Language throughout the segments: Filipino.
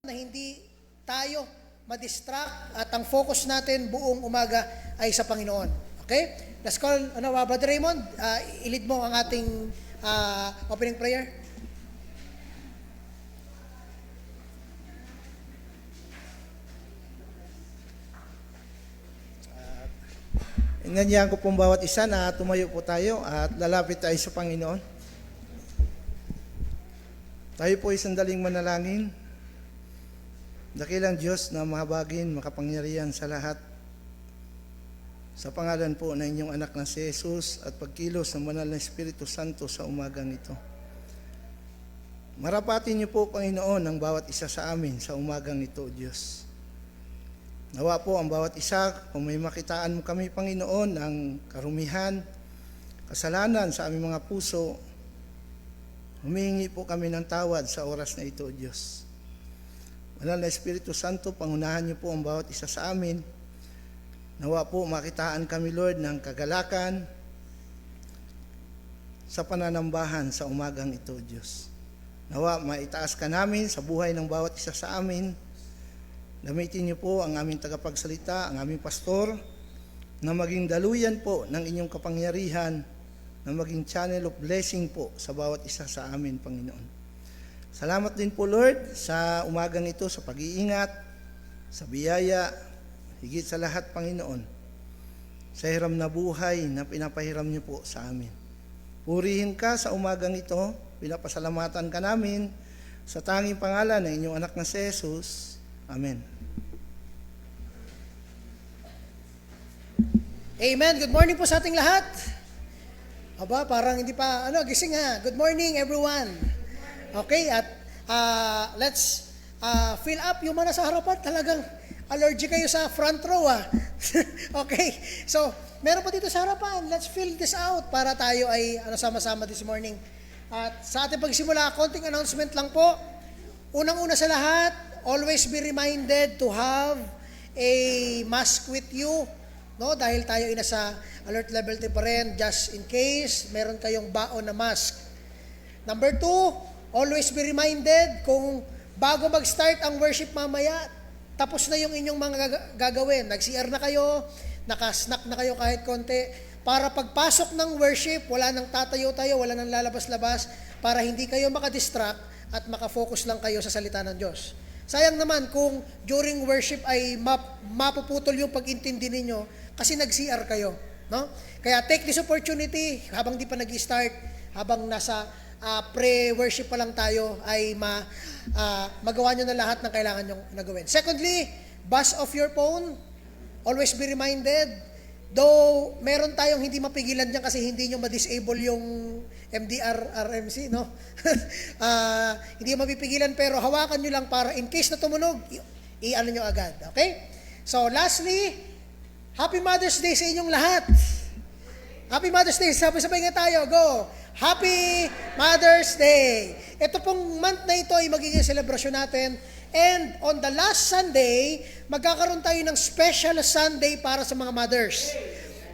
na hindi tayo ma-distract at ang focus natin buong umaga ay sa Panginoon. Okay? Let's call, Brother Raymond, i-lead mo ang ating opening prayer. Inanyahan ko pong bawat isa na tumayo po tayo at lalapit tayo sa Panginoon. Tayo po ay sandaling manalangin. Dakilang Diyos na mahabagin, makapangyarihan sa lahat. Sa pangalan po ng inyong anak na si Jesus at pagkilos ng banal na Espiritu Santo sa umagang ito. Marapatin niyo po, Panginoon, ang bawat isa sa amin sa umagang ito, Diyos. Nawa po ang bawat isa, kung may makitaan mo kami, Panginoon, ng karumihan, kasalanan sa aming mga puso, humihingi po kami ng tawad sa oras na ito, Diyos. Banal na Espiritu Santo, pangunahan niyo po ang bawat isa sa amin. Nawa po makitaan kami, Lord, ng kagalakan sa pananambahan sa umagang ito, Diyos. Nawa maitaas ka namin sa buhay ng bawat isa sa amin. Gamitin niyo po ang aming tagapagsalita, ang aming pastor, na maging daluyan po ng inyong kapangyarihan, na maging channel of blessing po sa bawat isa sa amin, Panginoon. Salamat din po, Lord, sa umagang ito, sa pag-iingat, sa biyaya, higit sa lahat, Panginoon, sa hiram na buhay na pinapahiram niyo po sa amin. Purihin ka sa umagang ito, pinapasalamatan ka namin sa tanging pangalan ng inyong anak na si Jesus. Amen. Amen. Good morning po sa ating lahat. Aba, parang hindi pa, gising ha. Good morning, everyone. Okay, at let's fill up yung mga nasa harapan. Talagang allergic kayo sa front row ha. Okay, so meron pa dito sa harapan. Let's fill this out para tayo ay sama-sama this morning. At sa ating pagsimula, konting announcement lang po. Unang-una sa lahat, always be reminded to have a mask with you, no? Dahil tayo ay nasa alert level 3 pa rin, just in case meron kayong baon na mask. Number 2, always be reminded kung bago mag-start ang worship mamaya, tapos na yung inyong mga gagawin. Nag-CR na kayo, naka-snack na kayo kahit konti, para pagpasok ng worship, wala nang tatayo-tayo, wala nang lalabas-labas, para hindi kayo makadistract at makafocus lang kayo sa salita ng Diyos. Sayang naman kung during worship ay mapuputol yung pag-intindi ninyo kasi nag-CR kayo, no? Kaya take this opportunity habang di pa nag-start, habang nasa pre-worship pa lang tayo, ay magawa nyo na lahat ng kailangan nyong nagawin. Secondly, buzz off your phone. Always be reminded. Though meron tayong hindi mapigilan dyan kasi hindi nyo ma-disable yung MDR RMC, no? Hindi nyo mapipigilan, pero hawakan nyo lang para in case na tumunog, i-ano nyo agad. Okay? So lastly, Happy Mother's Day sa inyong lahat. Happy Mother's Day. Sabay-sabay nga tayo. Go! Happy Mother's Day! Ito pong month na ito ay magiging celebration natin. And on the last Sunday, magkakaroon tayo ng special Sunday para sa mga mothers.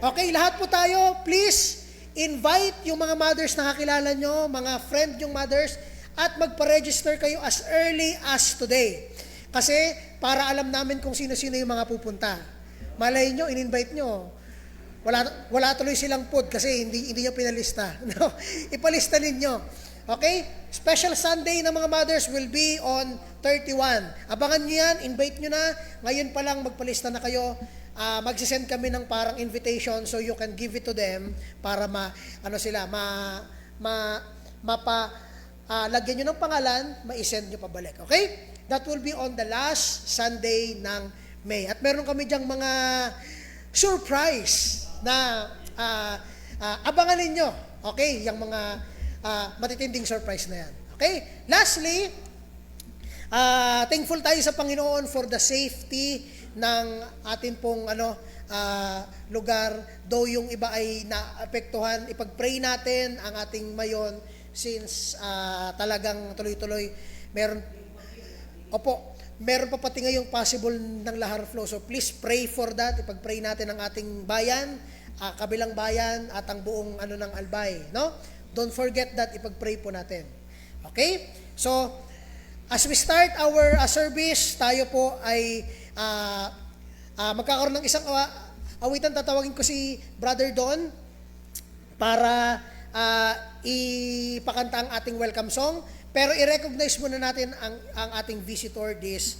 Okay, lahat po tayo, please invite yung mga mothers na kakilala nyo, mga friend yung mothers, at magpa-register kayo as early as today. Kasi para alam namin kung sino-sino yung mga pupunta. Malay nyo, in-invite nyo. Wala tuloy silang food kasi hindi nyo pinalista. No? Ipalista ninyo. Okay? Special Sunday ng mga mothers will be on 31. Abangan nyo yan, invite nyo na. Ngayon pa lang magpalista na kayo. Magsisend kami ng parang invitation so you can give it to them para lagyan nyo ng pangalan, ma-send nyo pabalik. Okay? That will be on the last Sunday ng May. At meron kami dyang mga surprise na abangan ninyo. Okay? Yung mga matitinding surprise na yan. Okay? Lastly, thankful tayo sa Panginoon for the safety ng atin pong lugar. Though yung iba ay naapektuhan, ipag-pray natin ang ating mayon since talagang tuloy-tuloy. Meron pa pati ngayong possible ng lahar flow. So please pray for that. Ipag-pray natin ang ating bayan, kabilang bayan at ang buong ng Albay, no? Don't forget that, ipag-pray po natin. Okay? So, As we start our service, tayo po ay magkakaroon ng isang awitan. Tatawagin ko si Brother Don para ipakanta ang ating welcome song. Pero i-recognize muna natin ang ating visitor this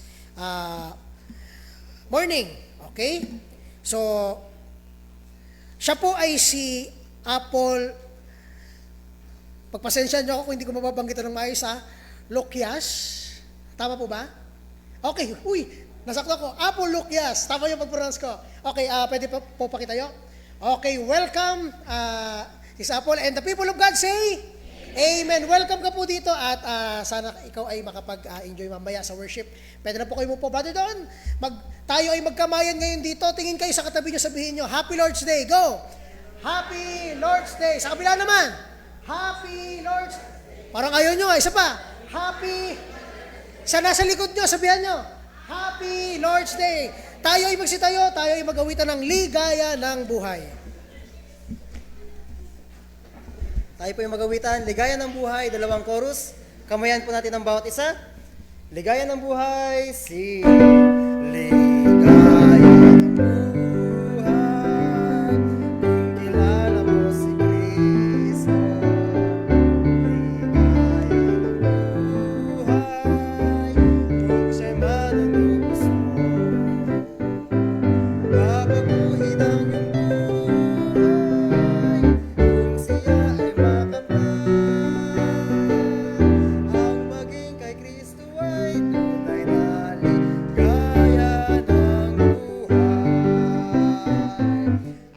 morning. Okay? So, siya po ay si Apple, pagpasensya niyo ako kung hindi ko mababanggitan ng maayos Lucias. Tama po ba? Okay, nasakto ko. Apple Lucias. Tama yung pag-pronounce ko. Okay, pwede po pakitayo? Okay, welcome, is Apple. And the people of God say, Amen. Welcome ka po dito at sana ikaw ay makapag-enjoy mamaya sa worship. Pwede na po kayo po, Brother Don. Tayo ay magkamayan ngayon dito. Tingin kayo sa katabi nyo, sabihin nyo, Happy Lord's Day. Go! Happy Lord's Day. Sa kabila naman, Happy Lord's Day. Parang ayaw nyo, isa pa. Happy. Sa nasa likod nyo, sabihan nyo, Happy Lord's Day. Tayo ay magsitayo, tayo ay magawitan ng ligaya ng buhay. Tayo po yung magawitan, ligaya ng buhay, 2 chorus. Kamayan po natin ang bawat isa. Ligaya ng buhay, si ligaya ng buhay, kung kilala mo si Kristo. Ligaya ng buhay, kung siya'y manunubos mo. Babaguhin ang iyong buhay, kung siya ay ang maging kay Kristo ay tunay na ligaya ng buhay.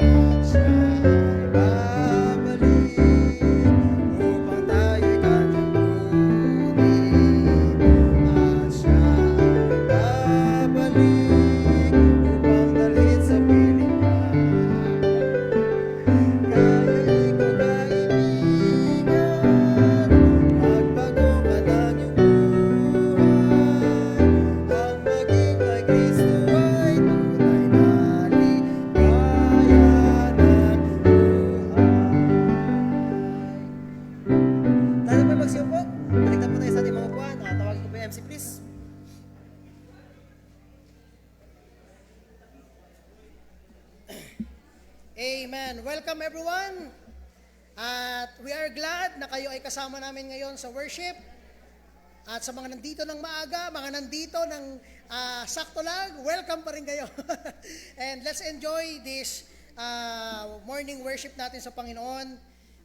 At siya ay babalik upang tayo'y kanyang kunin. At siya ay babalik upang dalhin sa piling niya. Kaya ikaw kaibigan, magbago ka ng iyong buhay. Ang maging kay Kristo ay tunay na ligaya ng buhay. Tayo po magsiupo. Balik na po tayo sa ating mga upuan. Tawagin ko po yung MC, please. Amen. Welcome everyone. At we are glad na kayo ay kasama namin ngayon sa worship. At sa mga nandito ng maaga, mga nandito ng sakto lang, welcome pa rin kayo. And let's enjoy this morning worship natin sa Panginoon.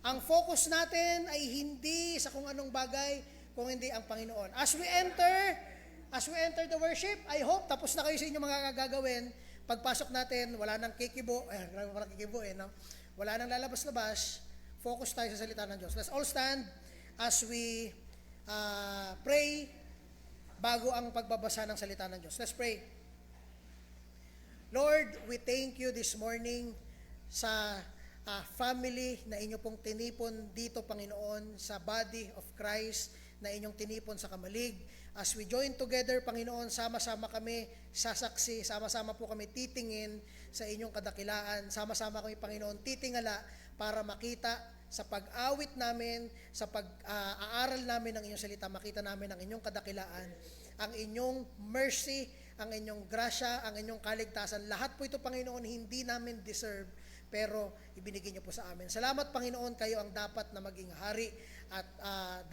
Ang focus natin ay hindi sa kung anong bagay, kung hindi ang Panginoon. As we enter the worship, I hope tapos na kayo sa inyong mga gagawin. Pagpasok natin, wala nang kikibo, no? Wala nang lalabas-labas, focus tayo sa salita ng Diyos. Let's all stand as we pray bago ang pagbabasa ng salita ng Diyos. Let's pray. Lord, we thank you this morning sa family na inyo pong tinipon dito, Panginoon, sa body of Christ na inyong tinipon sa Kamalig. As we join together, Panginoon, sama-sama kami sasaksi, sama-sama po kami titingin sa inyong kadakilaan, sama-sama kami, Panginoon, titingala para makita sa pag-awit namin, sa pag-aaral namin ng inyong salita, makita namin ang inyong kadakilaan, ang inyong mercy, ang inyong grasya, ang inyong kaligtasan. Lahat po ito, Panginoon, hindi namin deserve, pero ibinigay niyo po sa amin. Salamat, Panginoon, kayo ang dapat na maging hari at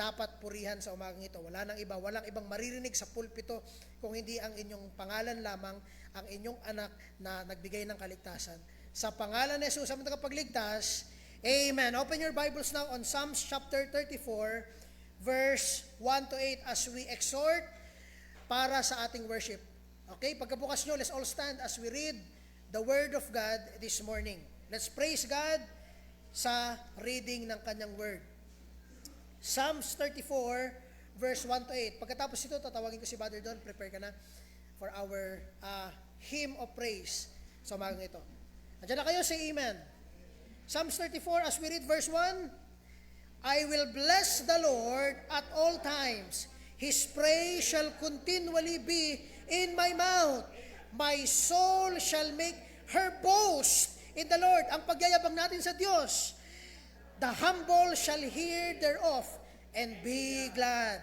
dapat purihan sa umagang ito. Walang ibang maririnig sa pulpito kung hindi ang inyong pangalan lamang, ang inyong anak na nagbigay ng kaligtasan. Sa pangalan ni Jesus, ang tagapagligtas, Amen. Open your Bibles now on Psalms chapter 34, verse 1 to 8 as we exhort para sa ating worship. Okay, pagkabukas nyo, let's all stand as we read the Word of God this morning. Let's praise God sa reading ng Kanyang Word. Psalms 34, verse 1 to 8. Pagkatapos ito, tatawagin ko si Brother Don. Prepare ka na for our hymn of praise sa umagang ito. Andiyan na kayo, say Amen. Psalms 34, as we read verse 1, I will bless the Lord at all times. His praise shall continually be in my mouth. My soul shall make her boast in the Lord. Ang pagyayabang natin sa Diyos. The humble shall hear thereof and be glad.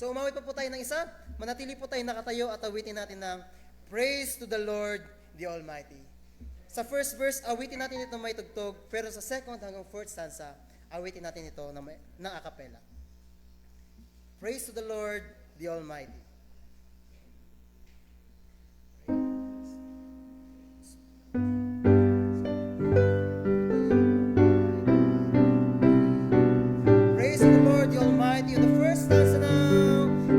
So umawit pa po tayo ng isa, manatili po tayo nakatayo at awitin natin ng Praise to the Lord, the Almighty. Sa first verse, awitin natin ito may tugtog, pero sa second hanggang fourth stanza, awitin natin ito ng a cappella. Praise to the Lord, the Almighty. Praise to the Lord, the Almighty. The first stanza now.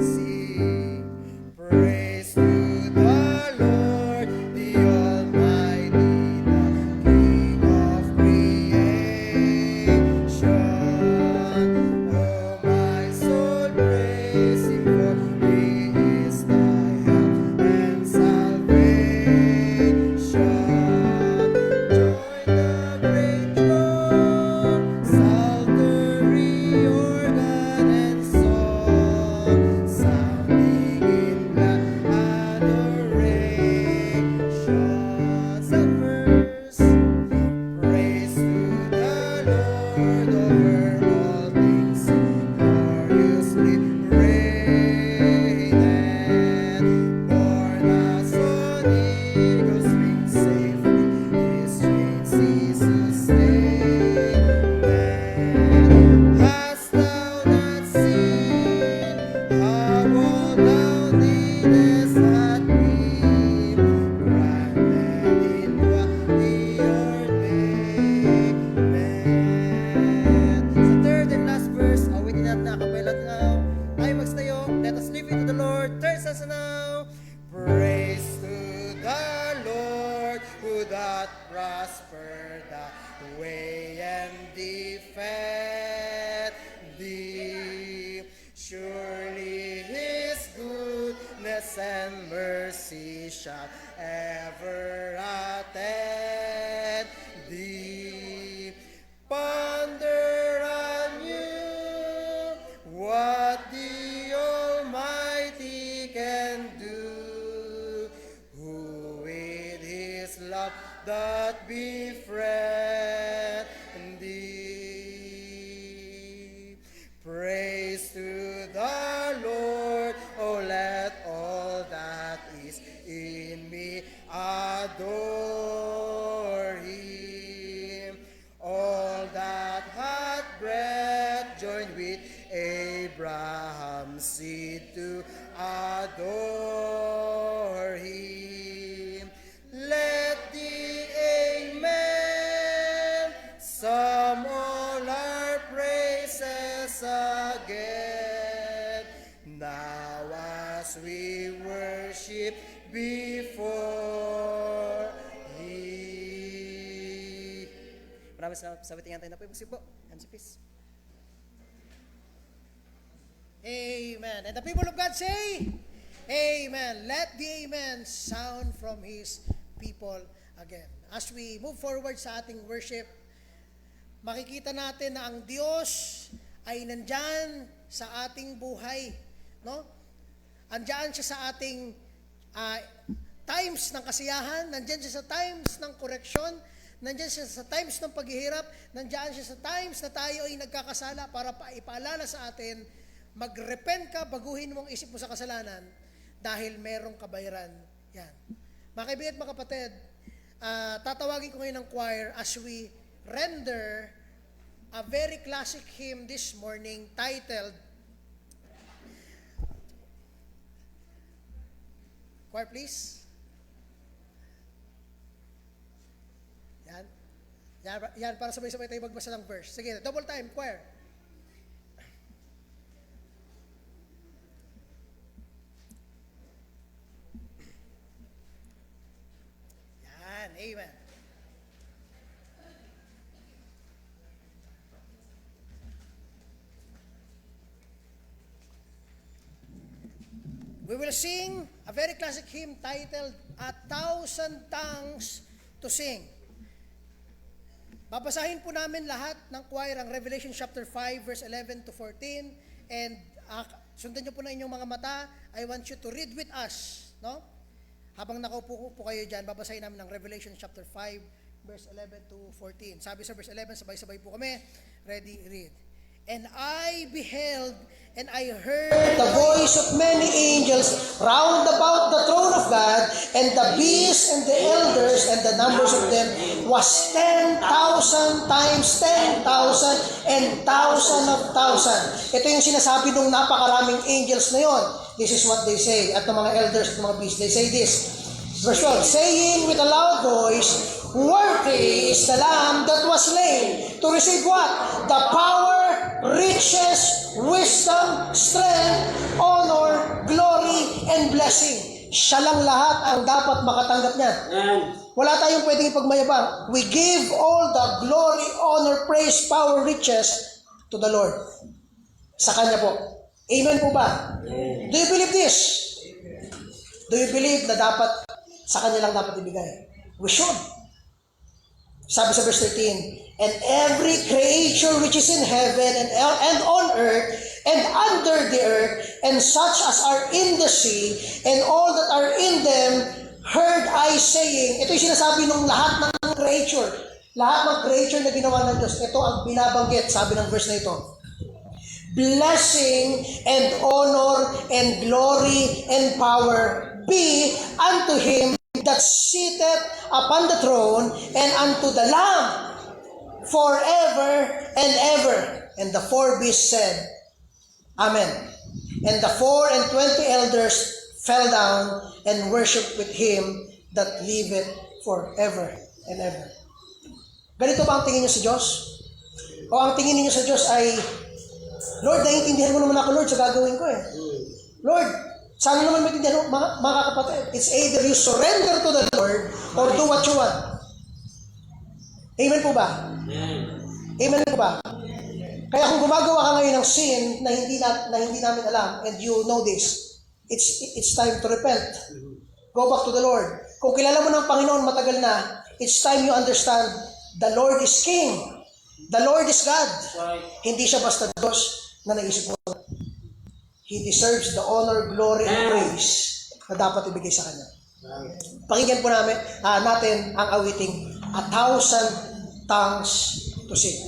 Sing. Praise to the Lord, the Almighty, the King of creation. Oh, my soul, praise Him, for He is thy help and salvation. Join the great throng, psaltery, organ, and song, sounding in glad adoration. Some verse, praise to the Lord over all things, gloriously reigneth. Born as on eagle's wings, safely His chains He sustained. Hast thou not seen how all thou needest at me? Granted in what He ordained. Sa third and last verse, awitin natin na acapella now. Tayo magstayo, let us live into the Lord. Third stanza now. Praise to the Lord, who doth prosper the way and defend thee. Surely His goodness and mercy shall ever attend thee. Ponder anew what the Almighty can do, who with His love doth befriend thee. Praise to the Lord, oh let all that is in me adore Him. All that hath breath join with Abraham's seed to adore Him. Let the Amen sum all our praises again, now as we worship before Him. Maraming salamat sa witingan tayo na po. Ibusip po. Hands up, please. Amen. And the people of God say, Amen. Let the Amen sound from His people again. As we move forward sa ating worship, makikita natin na ang Diyos ay nandyan sa ating buhay. No? Andyan siya sa ating times ng kasiyahan, nandyan siya sa times ng koreksyon, nandyan siya sa times ng paghihirap, nandyan siya sa times na tayo ay nagkakasala para ipaalala sa atin, mag-repent ka, baguhin mo ang isip mo sa kasalanan dahil merong kabayaran. Yan. Mga kaibigan at mga kapatid, tatawagin ko ngayon ng choir as we render a very classic hymn this morning titled, choir please. Yan, para sabay-sabay tayo magbasa ng verse. Sige, double time, choir. Yan, amen. We will sing a very classic hymn titled, A Thousand Tongues to Sing. Babasahin po namin lahat ng choir ang Revelation chapter 5 verse 11 to 14 and sundan niyo po na inyong mga mata. I want you to read with us, no? Habang nakaupo po kayo diyan, babasahin namin ang Revelation chapter 5 verse 11 to 14. Sabi sa verse 11, sabay-sabay po kami. Ready, read. And I beheld and I heard the voice of many angels round about the throne of God, and the beasts and the elders, and the numbers of them was 10,000 times 10,000 and thousand of thousand. Ito yung sinasabi ng napakaraming angels na yon. This is what they say. At ng mga elders at mga beasts, they say this. Verse 12, saying with a loud voice, worthy is the Lamb that was slain to receive what? The power, riches, wisdom, strength, honor, glory, and blessing. Siya lang lahat ang dapat makatanggap niya. Wala tayong pwedeng ipagmayabang. We give all the glory, honor, praise, power, riches to the Lord. Sa Kanya po. Amen po ba? Do you believe this? Do you believe na dapat sa Kanya lang dapat ibigay? We should. Sabi sa verse 13, and every creature which is in heaven and on earth and under the earth and such as are in the sea and all that are in them heard I saying, ito yung sinasabi ng lahat ng creature, lahat ng creature na ginawa ng Diyos, ito ang binabanggit, sabi ng verse na ito. Blessing and honor and glory and power be unto Him that sitteth upon the throne and unto the Lamb forever and ever. And the four beasts said, Amen. And the 24 elders fell down and worshipped with Him that liveth forever and ever. Ganito ba ang tingin niyo sa Diyos? O ang tingin niyo sa Diyos ay, Lord, naiintindihan mo naman ako, Lord, sa gagawin ko eh. Lord, sana naman maintindihan mo, mga kapatid. It's either you surrender to the Lord or do what you want. Amen po ba? Amen po ba? Kaya kung gumagawa ka ngayon ng sin na hindi namin alam, and you know this, it's time to repent. Go back to the Lord. Kung kilala mo ng Panginoon matagal na, it's time you understand the Lord is King. The Lord is God. Hindi siya basta Diyos na naisip mo. He deserves the honor, glory, and praise na dapat ibigay sa Kanya. Pakinggan po natin ang awiting 1,000 tongues to sing.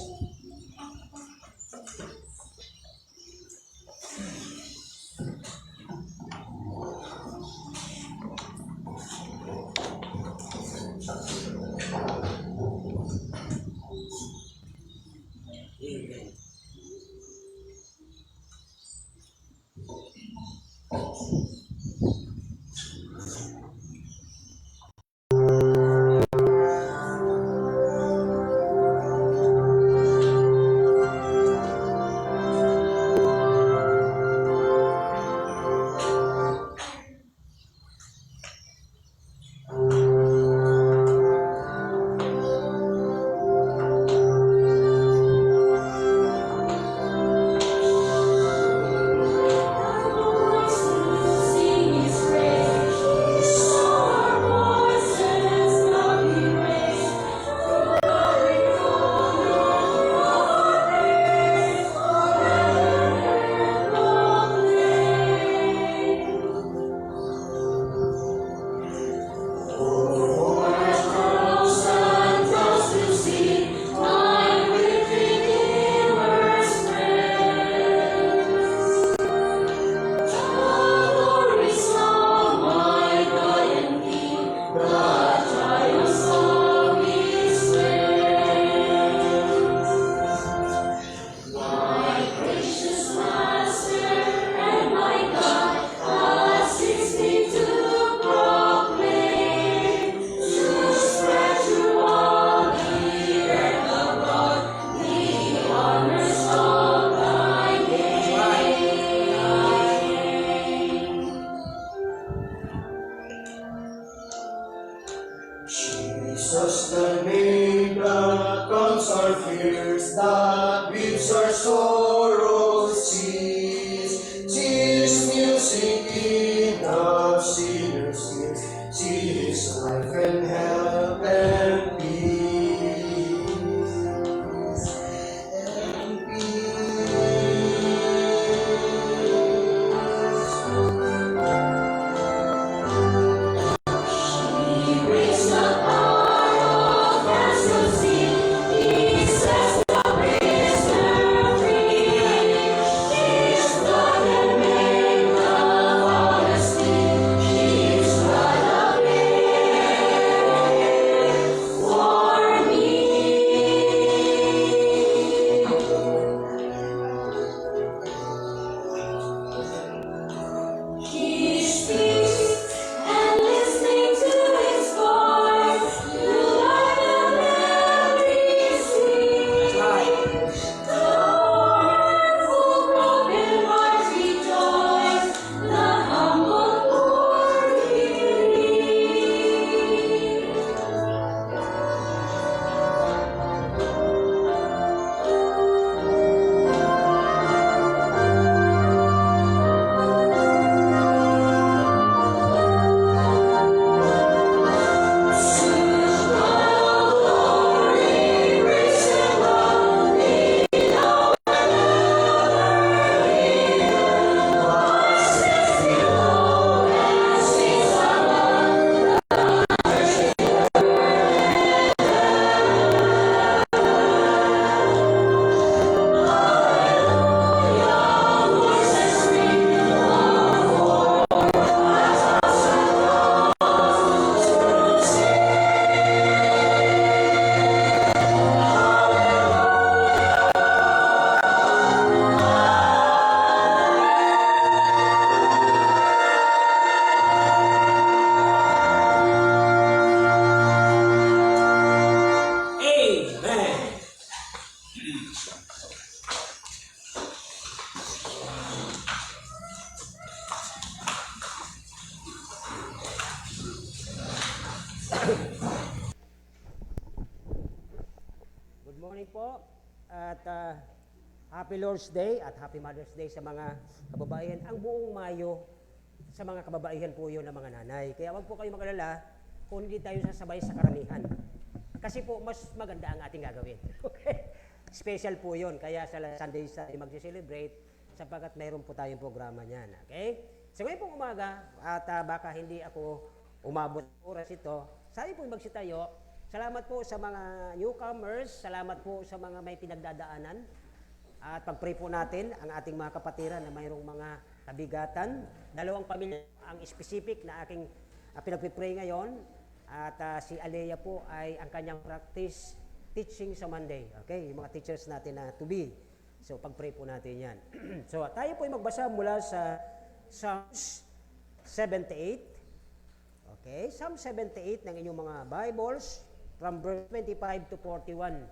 Jesus, the name that calms our fears, that bids our sorrows cease. Cheers music in the sinner's ears. See His life and help and peace. And peace. Good morning po at Happy Lord's Day at Happy Mother's Day sa mga kababaihan. Ang buong Mayo sa mga kababaihan po yun ng mga nanay. Kaya wag po kayo mag-alala kung hindi tayo sasabay sa karamihan. Kasi po mas maganda ang ating gagawin. Okay? Special po yun. Kaya sa Sunday tayo mag-celebrate sapagkat mayroon po tayong programa niyan. Okay? So ngayon pong umaga at baka hindi ako umabot oras ito, sabi po magsitayo. Salamat po sa mga newcomers, salamat po sa mga may pinagdadaanan. At pag-pray po natin ang ating mga kapatiran na mayroong mga kabigatan. 2 pamilya ang specific na aking pinag-pray ngayon. At si Alea po ay ang kanyang practice teaching sa Monday. Okay, yung mga teachers natin na to be. So pag-pray po natin yan. So tayo po ay magbasa mula sa Psalms 78. Okay, Psalm 78 ng inyong mga Bibles. From verse 25 to 41.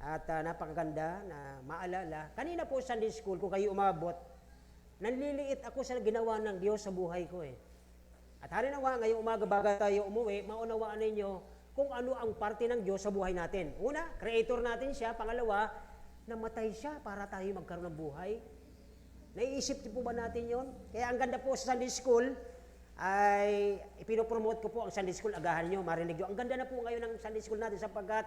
At napakaganda na maalala. Kanina po Sunday School, kung kayo umabot, nanliliit ako sa ginawa ng Diyos sa buhay ko eh. At harinawa, ngayong umaga baga tayo umuwi, maunawaan ninyo kung ano ang parte ng Diyos sa buhay natin. Una, creator natin siya. Pangalawa, namatay siya para tayo magkaroon ng buhay. Naiisip po ba natin yon? Kaya ang ganda po sa Sunday School, ay ipinopromote ko po ang Sunday School, agahan nyo, marinig nyo. Ang ganda na po ngayon ng Sunday School natin sapagkat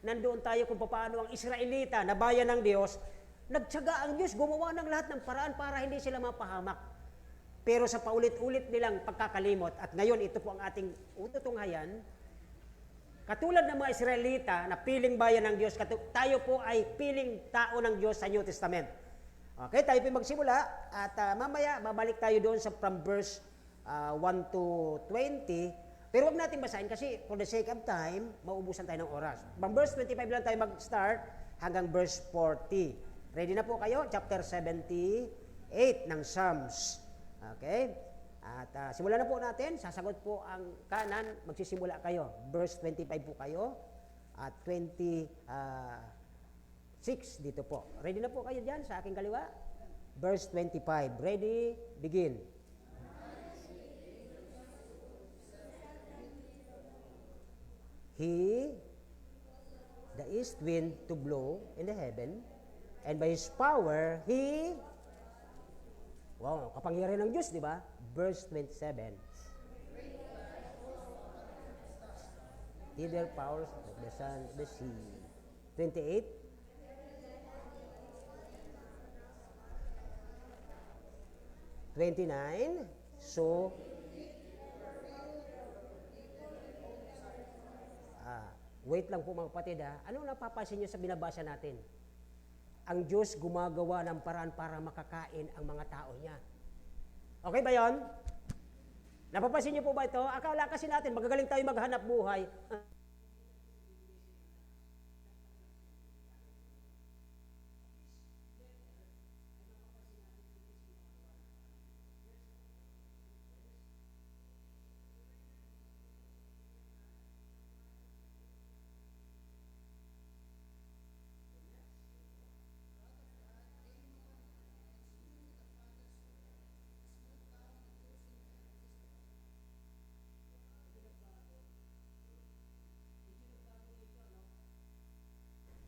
nandoon tayo kung paano ang Israelita na bayan ng Diyos, nagtyaga ang Diyos, gumawa ng lahat ng paraan para hindi sila mapahamak. Pero sa paulit-ulit nilang pagkakalimot, at ngayon ito po ang ating ututunghayan, katulad ng mga Israelita na piling bayan ng Diyos, tayo po ay piling tao ng Diyos sa New Testament. Okay, tayo po magsimula at mamaya babalik tayo doon sa from verse 1 to 20, pero wag natin basahin kasi for the sake of time, maubusan tayo ng oras. From verse 25 lang tayo mag-start hanggang verse 40. Ready na po kayo? Chapter 78 ng Psalms. Okay? At simulan na po natin. Sasagot po ang kanan. Magsisimula kayo. Verse 25 po kayo. At 26 dito po. Ready na po kayo dyan sa aking kaliwa? Verse 25. Ready? Begin. He, the east wind to blow in the heaven, and by His power, He, wow, kapangyarihan ng Diyos, di ba? Verse 27. He their powers of the sun, the sea. 28. So, wait lang po mga kapatid ha. Anong napapansin nyo sa binabasa natin? Ang Diyos gumagawa ng paraan para makakain ang mga tao niya. Okay ba yon? Napapansin nyo po ba ito? Akala kasi natin magagaling tayo maghanap buhay.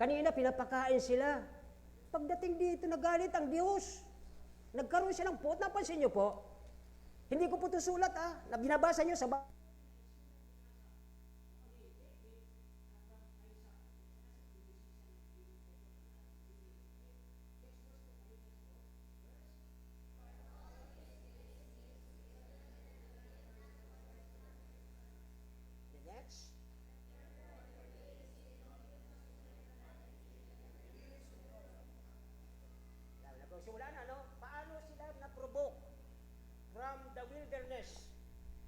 Kanina pinapakain sila. Pagdating dito, nagalit ang Diyos. Nagkaroon siya ng pot. Napansin niyo po? Hindi ko po ito sulat na binabasa niyo sa next. Simula na, paano sila na-provoke from the wilderness?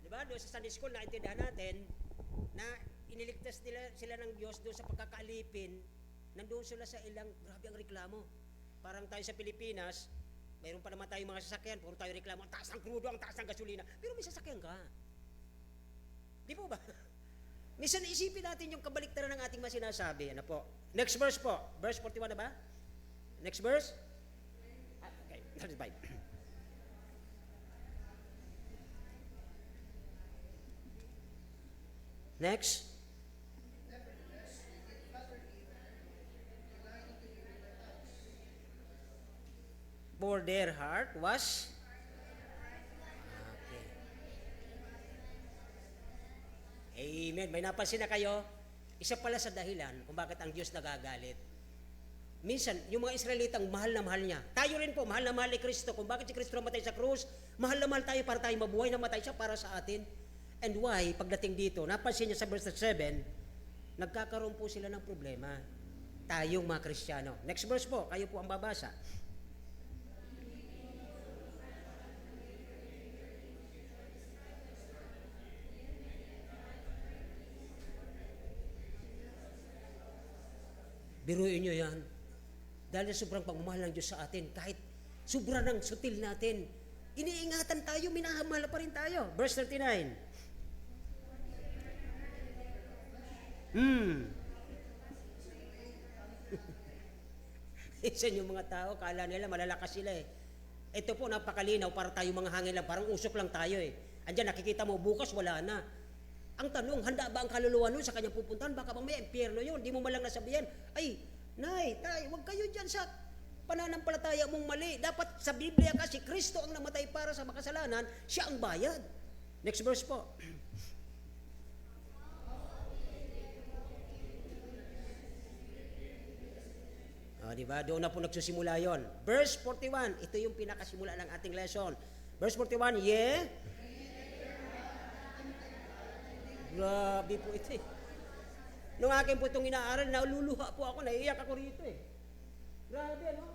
Di ba? Doon sa Sunday School, naintindihan natin na iniligtas sila ng Diyos doon sa pagkakaalipin. Nandoon sila sa ilang, grabe ang reklamo. Parang tayo sa Pilipinas, mayroon pa naman tayong mga sasakyan, puro tayo reklamo, ang taas ng krudo, ang taas ng gasolina. Pero may sasakyan ka. Di po ba? Minsan isipin natin yung kabaliktaran ng ating mga sinasabi. Ano po? Next verse po. Verse 41 na ba? Next verse? Okay, 35. Next. For their heart was okay. Amen. May napansin na kayo? Isa pala sa dahilan kung bakit ang Diyos nagagalit. Minsan, yung mga Israelitang mahal na mahal niya. Tayo rin po, mahal na mahal ni Kristo. Kung bakit si Kristo namatay sa krus, mahal na mahal tayo para tayo mabuhay, namatay siya para sa atin. And why, pagdating dito, napansin niya sa verse 7, nagkakaroon po sila ng problema. Tayong mga Kristiyano. Next verse po, kayo po ang babasa. Biruin nyo yan. Dahil sobrang pagmamahal ng Diyos sa atin, kahit sobrang ng sutil natin, iniingatan tayo, minahamala pa rin tayo. Verse 39. Isa yung mga tao, kala nila malalakas sila eh. Ito po, napakalinaw, para tayo mga hangin lang, parang usok lang tayo eh. Andiyan, nakikita mo, bukas wala na. Ang tanong, handa ba ang kaluluwa nun sa kanyang pupuntahan? Baka bang may impyerno yun, di mo malang nasabihan, ay, nay, tay, huwag kayo dyan sa pananampalataya mong mali. Dapat sa Biblia kasi, Kristo ang namatay para sa makasalanan, siya ang bayad. Next verse po. Diba? Doon na po nagsusimula yon. Verse 41, ito yung pinakasimula ng ating lesson. Verse 41, yeah. Grabe po ito eh. Nung akin po itong inaaral, naluluha po ako, naiiyak ako rito eh. Grabe ano?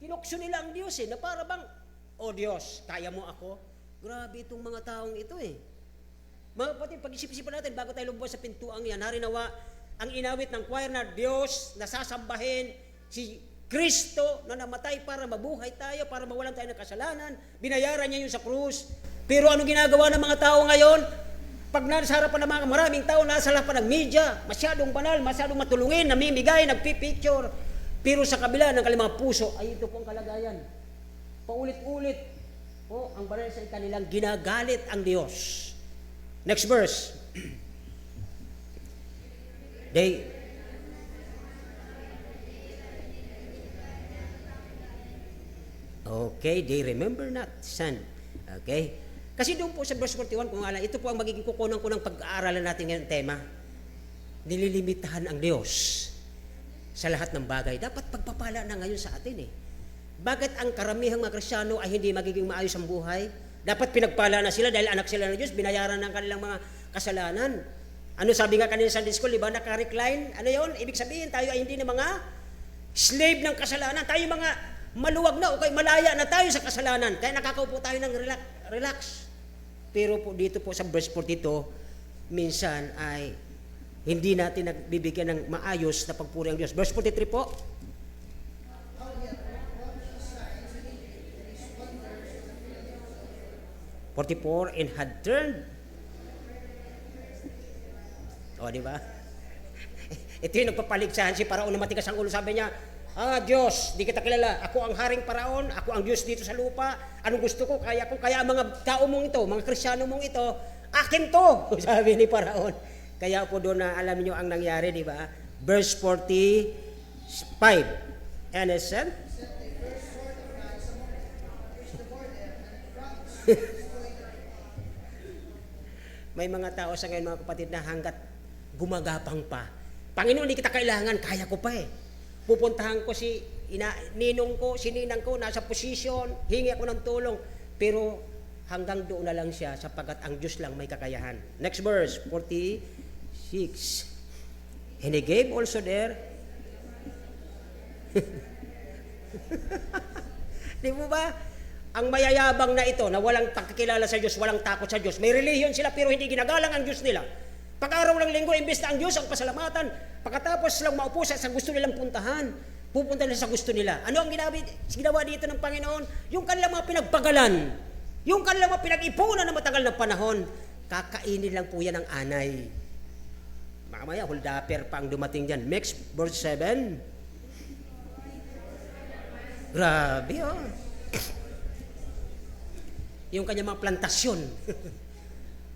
Tinukso nila ang Diyos eh, na para bang, oh Diyos, kaya mo ako? Grabe itong mga taong ito eh. Mga kapatid, pag-isip-isipan natin, bago tayo lumabas sa pintuang yan, harinawa, ang inawit ng choir na Diyos, nasasambahin, si Kristo na namatay para mabuhay tayo, para mawalan tayo ng kasalanan, binayaran niya yun sa krus. Pero anong ginagawa ng mga tao ngayon? Pag nasa harapan ng mga maraming tao, nasa harapan ng media, masyadong banal, masyadong matulungin, namimigay, nagpipicture. Pero sa kabila ng kanilang puso, ay ito po ang kalagayan. Paulit-ulit po ang banal sa kanilang ginagalit ang Diyos. Next verse. They remember not son. Okay? Kasi doon po sa verse 41, kung alam, ito po ang magiging kukunan ko ng pag-aaralan natin ngayong tema. Nililimitahan ang Diyos sa lahat ng bagay. Dapat pagpapala na ngayon sa atin eh. Bakit ang karamihang mga Kristiyano ay hindi magiging maayos ang buhay? Dapat pinagpala na sila dahil anak sila ng Diyos, binayaran ng kanilang mga kasalanan. Ano sabi nga kanina sa Sunday School, diba? Naka-recline. Ano yon? Ibig sabihin, tayo ay hindi na mga slave ng kasalanan. Tayo mga maluwag na o kay malaya na tayo sa kasalanan. Kaya nakakaupo tayo ng relax. Pero po dito po sa verse 42, minsan ay hindi natin nagbibigyan ng maayos na pagpuri ang Diyos. Verse 43 po. And had turned. O, di ba? Ito yung nagpapaligsahan si Paraon na matigas ang ulo. Sabi niya, Diyos, di kita kilala. Ako ang haring Paraon, ako ang Diyos dito sa lupa. Anong gusto ko? Kaya ang mga tao mong ito, mga Kristiyano mong ito, akin to, sabi ni Paraon. Kaya po doon na alam niyo ang nangyari, di ba? Verse 45. Innocent. May mga tao sa ngayon, mga kapatid, na hanggat gumagapang pa. Panginoon, hindi kita kailangan, kaya ko pa eh. Pupuntahan ko si ninong ko, si ninang ko, nasa posisyon, hingi ako ng tulong. Pero hanggang doon na lang siya sapagkat ang Diyos lang may kakayahan. Next verse, 46. And he gave also there. Di mo ba? Ang mayayabang na ito, na walang pagkakilala sa Diyos, walang takot sa Diyos. May relihiyon sila pero hindi ginagalang ang Diyos nila. Pag-araw ng linggo, imbes na ang Diyos ang pasalamatan, pagkatapos silang maupo sa gusto nilang puntahan, pupunta nila sa gusto nila. Ano ang ginawa dito ng Panginoon? Yung kanilang mga pinagpagalan, yung kanilang mga pinag-ipunan na matagal na panahon, kakainin lang po yan ng anay. Mamaya, holdaper pa ang dumating dyan. Next, verse 7. Grabe, oh. Yung kanyang mga plantasyon.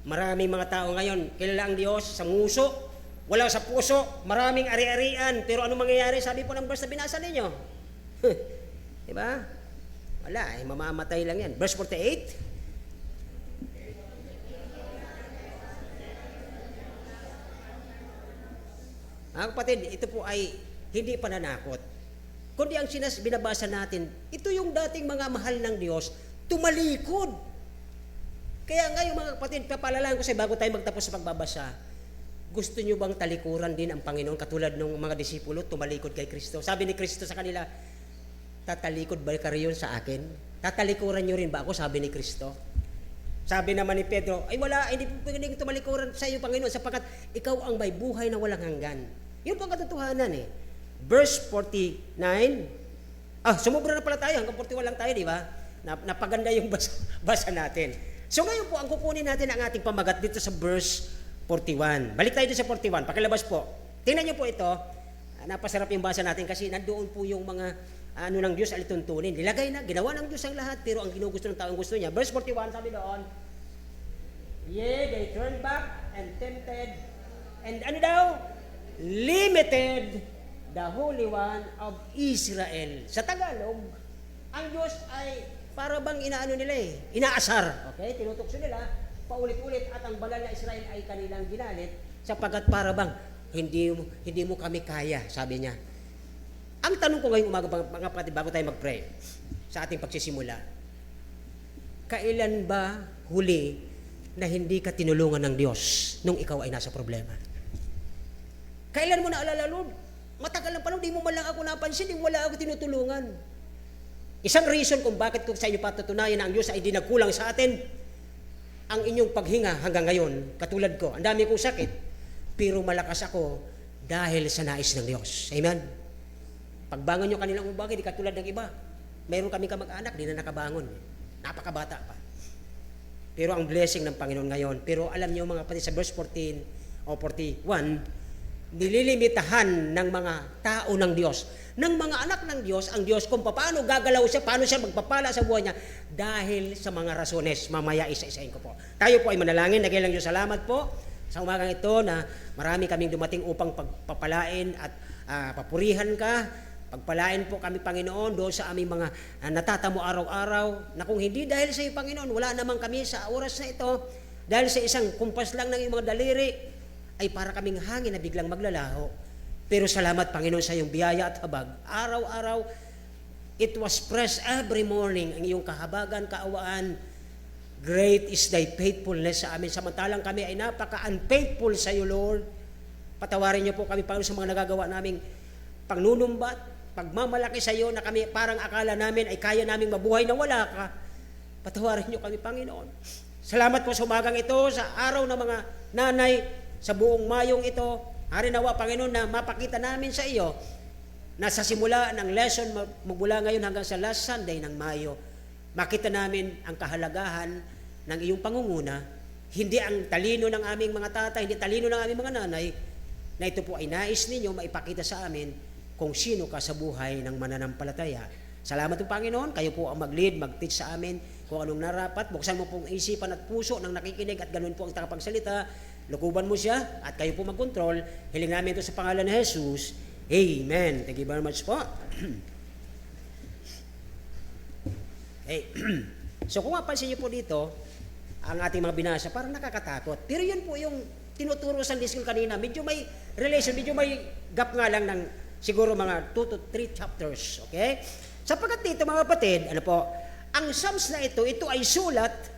Maraming mga tao ngayon, kilala ang Diyos sa nguso, wala sa puso, maraming ari-arian. Pero ano mangyayari? Sabi po ng verse na binasa ninyo. Diba? Wala, mamamatay lang yan. Verse 48. Mga kapatid, ito po ay hindi pananakot. Kundi ang binabasa natin, ito yung dating mga mahal ng Diyos, tumalikod. Kaya ngayon mga kapatid, papalalahan ko sa bago tayo magtapos sa pagbabasa, gusto nyo bang talikuran din ang Panginoon katulad ng mga disipulo, tumalikod kay Kristo? Sabi ni Kristo sa kanila, tatalikod ba kayo sa akin? Tatalikuran nyo rin ba ako? Sabi ni Kristo. Sabi naman ni Pedro, ay wala, hindi po pwedeng tumalikuran sa iyo, Panginoon, sapagkat ikaw ang may buhay na walang hanggan. Yun po ang katotohanan eh. Verse 49, sumubra na pala tayo, hanggang 41 lang tayo, di ba? Napaganda yung basa natin. So ngayon po, ang kukunin natin ang ating pamagat dito sa verse 41. Balik tayo dito sa 41, pakilabas po. Tingnan niyo po ito, napasarap yung basa natin kasi nandoon po yung mga ng Diyos alituntunin. Nilagay na, ginawa ng Diyos ang lahat, pero ang ginugusto ng tao ang gusto niya. Verse 41, sabi doon, yea, they turned back and tempted, and ano daw? Limited the Holy One of Israel. Sa Tagalog, ang Diyos ay para bang inaano nila inaasar. Okay? Tinutokso nila, paulit-ulit, at ang banal na Israel ay kanilang ginalit sapagkat para bang hindi mo kami kaya, sabi niya. Ang tanong ko ngayong umaga, mga kapatid, bago tayo mag-pray sa ating pagsisimula, kailan ba huli na hindi ka tinulungan ng Diyos nung ikaw ay nasa problema? Kailan mo naalala, Lord? Matagal lang pa lang, di mo man lang ako napansin, di mo wala ako tinutulungan. Isang reason kung bakit ko sa inyo patutunayan na ang Diyos ay di nagkulang sa atin, ang inyong paghinga hanggang ngayon, katulad ko, ang dami kong sakit, pero malakas ako dahil sa nais ng Diyos. Amen? Pagbangon nyo kanilang umaga, di katulad ng iba. Mayroon kaming kamag-anak, di na nakabangon. Napakabata pa. Pero ang blessing ng Panginoon ngayon, pero alam nyo mga kapatid, sa verse 14 o 41, nililimitahan ng mga tao ng Diyos, ng mga anak ng Diyos, ang Diyos kung paano gagalaw siya, paano siya magpapala sa buhay niya, dahil sa mga rasones. Mamaya isa-isahin ko po. Tayo po ay manalangin, nagilang Diyos, salamat po sa umagang ito na marami kaming dumating upang pagpapalain at papurihan ka. Pagpalain po kami, Panginoon, doon sa aming mga natatamo araw-araw, na kung hindi dahil sa iyo, Panginoon, wala naman kami sa oras na ito, dahil sa isang kumpas lang ng iyong mga daliri, ay para kaming hangin na biglang maglalaho. Pero salamat, Panginoon, sa iyong biyaya at habag. Araw-araw, it was fresh every morning, ang iyong kahabagan, kaawaan. Great is thy faithfulness sa amin. Samantalang kami ay napaka-unfaithful sa iyo, Lord. Patawarin niyo po kami, Panginoon, sa mga nagagawa naming pangnunumbat, pagmamalaki sa iyo na kami parang akala namin ay kaya naming mabuhay na wala ka. Patawarin niyo kami, Panginoon. Salamat po sa umagang ito, sa araw ng mga nanay, sa buong mayong ito. Hari nawa, Panginoon, na mapakita namin sa iyo na sa simula ng lesson mula ngayon hanggang sa last Sunday ng Mayo, makita namin ang kahalagahan ng iyong pangunguna, hindi ang talino ng aming mga tatay, hindi talino ng aming mga nanay, na ito po ay nais ninyo maipakita sa amin kung sino ka sa buhay ng mananampalataya. Salamat po, Panginoon, kayo po ang mag-lead, mag-teach sa amin kung anong narapat. Buksan mo pong isipan at puso ng nakikinig at ganun po ang tagapagsalita. Lukuban mo siya at kayo po mag-control. Hiling namin ito sa pangalan ni Jesus. Amen. Thank you very much po. Okay. So kung mapansin niyo po dito, ang ating mga binasa, parang nakakatakot. Pero yun po yung tinuturo sa disco kanina. Medyo may relation, medyo may gap nga lang ng siguro mga 2 to 3 chapters. Okay? Sapagkat dito mga kapatid, ano po, ang Psalms na ito ay sulat